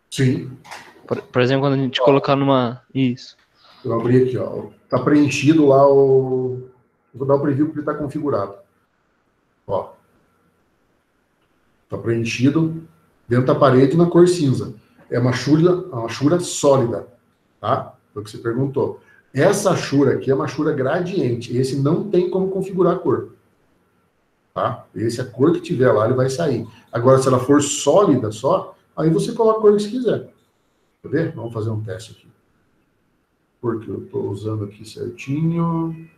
Sim.
Por exemplo, quando a gente colocar numa... Isso.
Eu abri aqui, ó. Tá preenchido lá o... Eu vou dar o preview porque ele está configurado. Ó. Tá preenchido dentro da parede na cor cinza. É uma chura sólida, tá? Foi o que você perguntou. Essa achura aqui é uma achura gradiente. Esse não tem como configurar a cor. Tá? Esse, a cor que tiver lá, ele vai sair. Agora, se ela for sólida só, aí você coloca a cor que você quiser. Quer ver? Vamos fazer um teste aqui. Porque eu estou usando aqui certinho.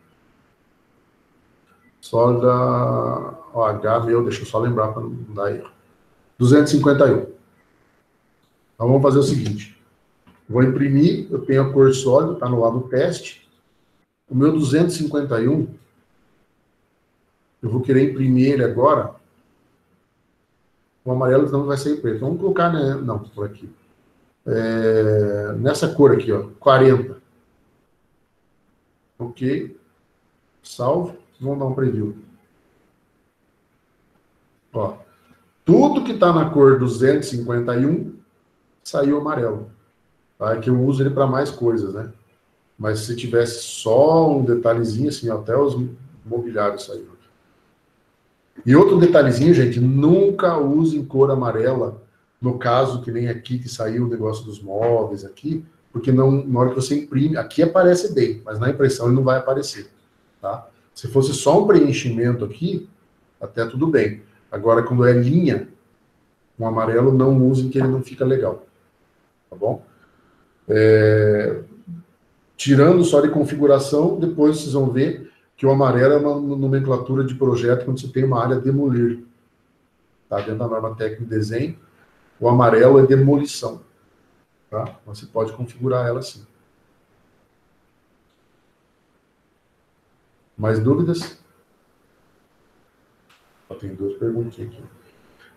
Sólida. Ó, H meu, deixa eu só lembrar para não dar erro. 251. Então vamos fazer o seguinte. Vou imprimir, eu tenho a cor sólida, está no lado do teste. O meu 251, eu vou querer imprimir ele agora. O amarelo não vai sair preto. Vamos colocar, né? Não, por aqui. Nessa cor aqui, ó, 40. Ok. Salvo. Vamos dar um preview. Ó, tudo que está na cor 251 saiu amarelo. Tá? É que eu uso ele para mais coisas, né? Mas se tivesse só um detalhezinho, assim, até os mobiliários saíram. E outro detalhezinho, gente, nunca use em cor amarela, no caso, que nem aqui que saiu o negócio dos móveis aqui, porque não, na hora que você imprime, aqui aparece bem, mas na impressão ele não vai aparecer, tá? Se fosse só um preenchimento aqui, até tudo bem. Agora, quando é linha, um amarelo, não use que ele não fica legal, tá bom? Tirando só de configuração, depois vocês vão ver que o amarelo é uma nomenclatura de projeto quando você tem uma área demolir. Tá? Dentro da norma técnica de desenho, o amarelo é demolição. Tá? Você pode configurar ela assim. Mais dúvidas? Tem duas perguntinhas aqui.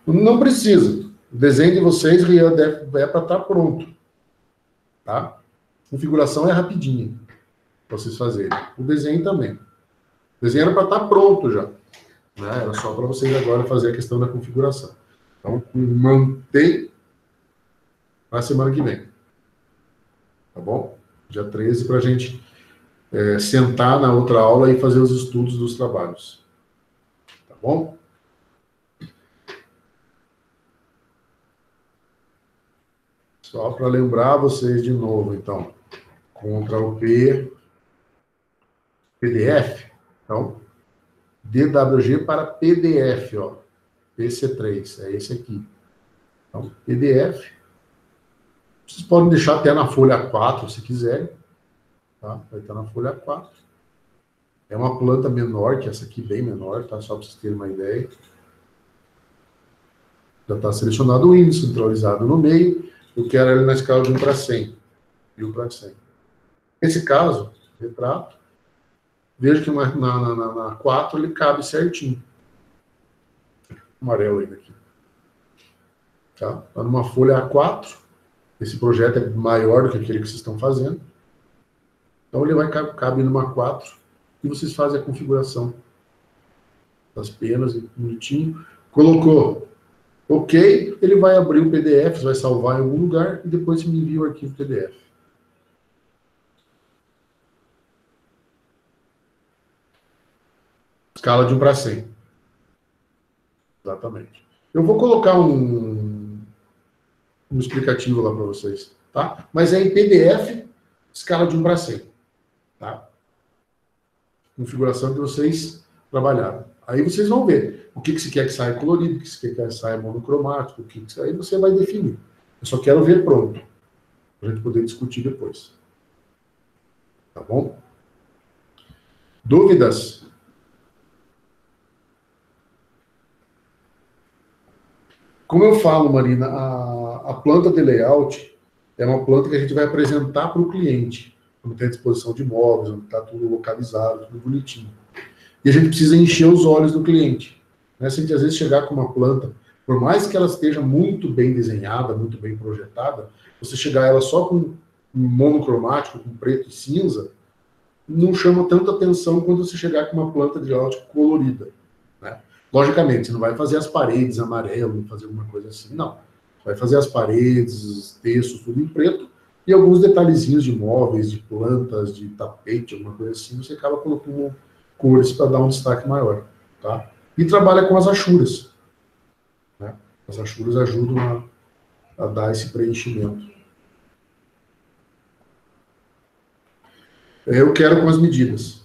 Não precisa. O desenho de vocês é para estar pronto. Tá? Configuração é rapidinho para vocês fazerem. O desenho também. O desenho era para estar pronto já. Né? Era só para vocês agora fazer a questão da configuração. Então, mantém na semana que vem. Tá bom? Dia 13, para a gente sentar na outra aula e fazer os estudos dos trabalhos. Tá bom? Só para lembrar vocês de novo, então. Ctrl P, PDF. Então, DWG para PDF, ó. PC3, é esse aqui. Então, PDF. Vocês podem deixar até na folha 4, se quiserem. Tá? Vai estar na folha 4. É uma planta menor que essa aqui, bem menor, tá? Só para vocês terem uma ideia. Já está selecionado o índice, centralizado no meio. Eu quero ele na escala de 1 para 100. 1.000 para 100. Nesse caso, retrato, veja que na 4 ele cabe certinho. Amarelo ainda aqui. Tá? Está numa folha A4. Esse projeto é maior do que aquele que vocês estão fazendo. Então ele vai caber numa 4 e vocês fazem a configuração das penas, bonitinho. Colocou OK, ele vai abrir o PDF, vai salvar em algum lugar e depois me envia o arquivo PDF. Escala de 1 para 100. Exatamente. Eu vou colocar um explicativo lá para vocês, tá? Mas é em PDF, escala de 1 para 100, tá? Configuração que vocês trabalharam. Aí vocês vão ver o que você quer que saia colorido, o que você quer que saia monocromático, aí você vai definir. Eu só quero ver pronto, para a gente poder discutir depois. Tá bom? Dúvidas? Como eu falo, Marina, a planta de layout é uma planta que a gente vai apresentar para o cliente, quando tem a disposição de móveis, onde está tudo localizado, tudo bonitinho. E a gente precisa encher os olhos do cliente. Né? Se a gente às vezes chegar com uma planta, por mais que ela esteja muito bem desenhada, muito bem projetada, você chegar ela só com um monocromático, com preto e cinza, não chama tanta atenção quando você chegar com uma planta de layout colorida. Né? Logicamente, você não vai fazer as paredes amarelo, fazer alguma coisa assim, não. Você vai fazer as paredes, os textos, tudo em preto, e alguns detalhezinhos de móveis, de plantas, de tapete, alguma coisa assim, você acaba colocando cores para dar um destaque maior. Tá? E trabalha com as achuras. Né? As achuras ajudam a dar esse preenchimento. Eu quero com as medidas.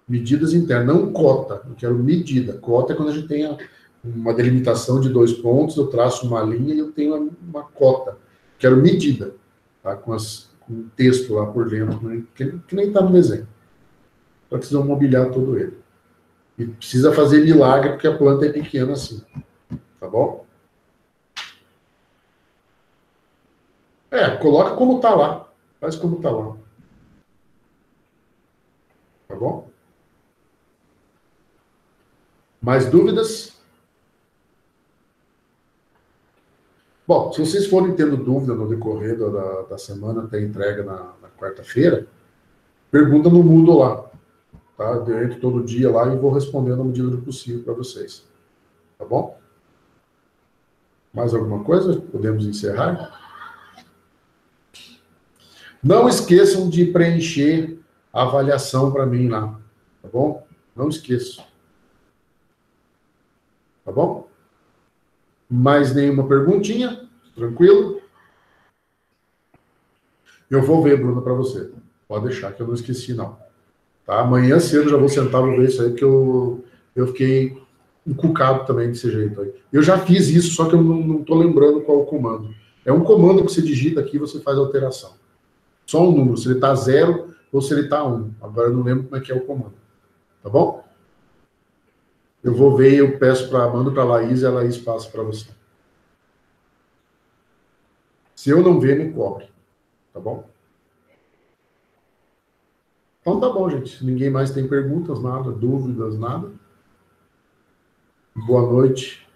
Medidas internas, não cota. Eu quero medida. Cota é quando a gente tem uma delimitação de 2 pontos, eu traço uma linha e eu tenho uma cota. Quero medida, tá? Com o texto lá por dentro, né? que nem está no desenho. Só que vocês vão mobiliar todo ele. E precisa fazer milagre, porque a planta é pequena assim. Tá bom? Coloca como está lá. Faz como está lá. Tá bom? Mais dúvidas? Bom, se vocês forem tendo dúvida no decorrer da semana até a entrega na quarta-feira, pergunta no Moodle lá. Tá? Eu entro todo dia lá e vou respondendo à medida do possível para vocês. Tá bom? Mais alguma coisa? Podemos encerrar? Não esqueçam de preencher a avaliação para mim lá. Tá bom? Não esqueçam. Tá bom? Mais nenhuma perguntinha? Tranquilo? Eu vou ver, Bruna, para você. Pode deixar, que eu não esqueci, não. Tá? Amanhã cedo já vou sentar e ver isso aí, porque eu fiquei encucado também desse jeito aí. Eu já fiz isso, só que eu não estou lembrando qual é o comando. É um comando que você digita aqui e você faz a alteração. Só um número, se ele está 0 ou se ele está 1. Agora eu não lembro como é que é o comando. Tá bom? Eu vou ver e eu mando para a Laís e a Laís passa para você. Se eu não ver, me cobre. Tá bom? Então tá bom, gente. Se ninguém mais tem perguntas, nada, dúvidas, nada. Boa noite.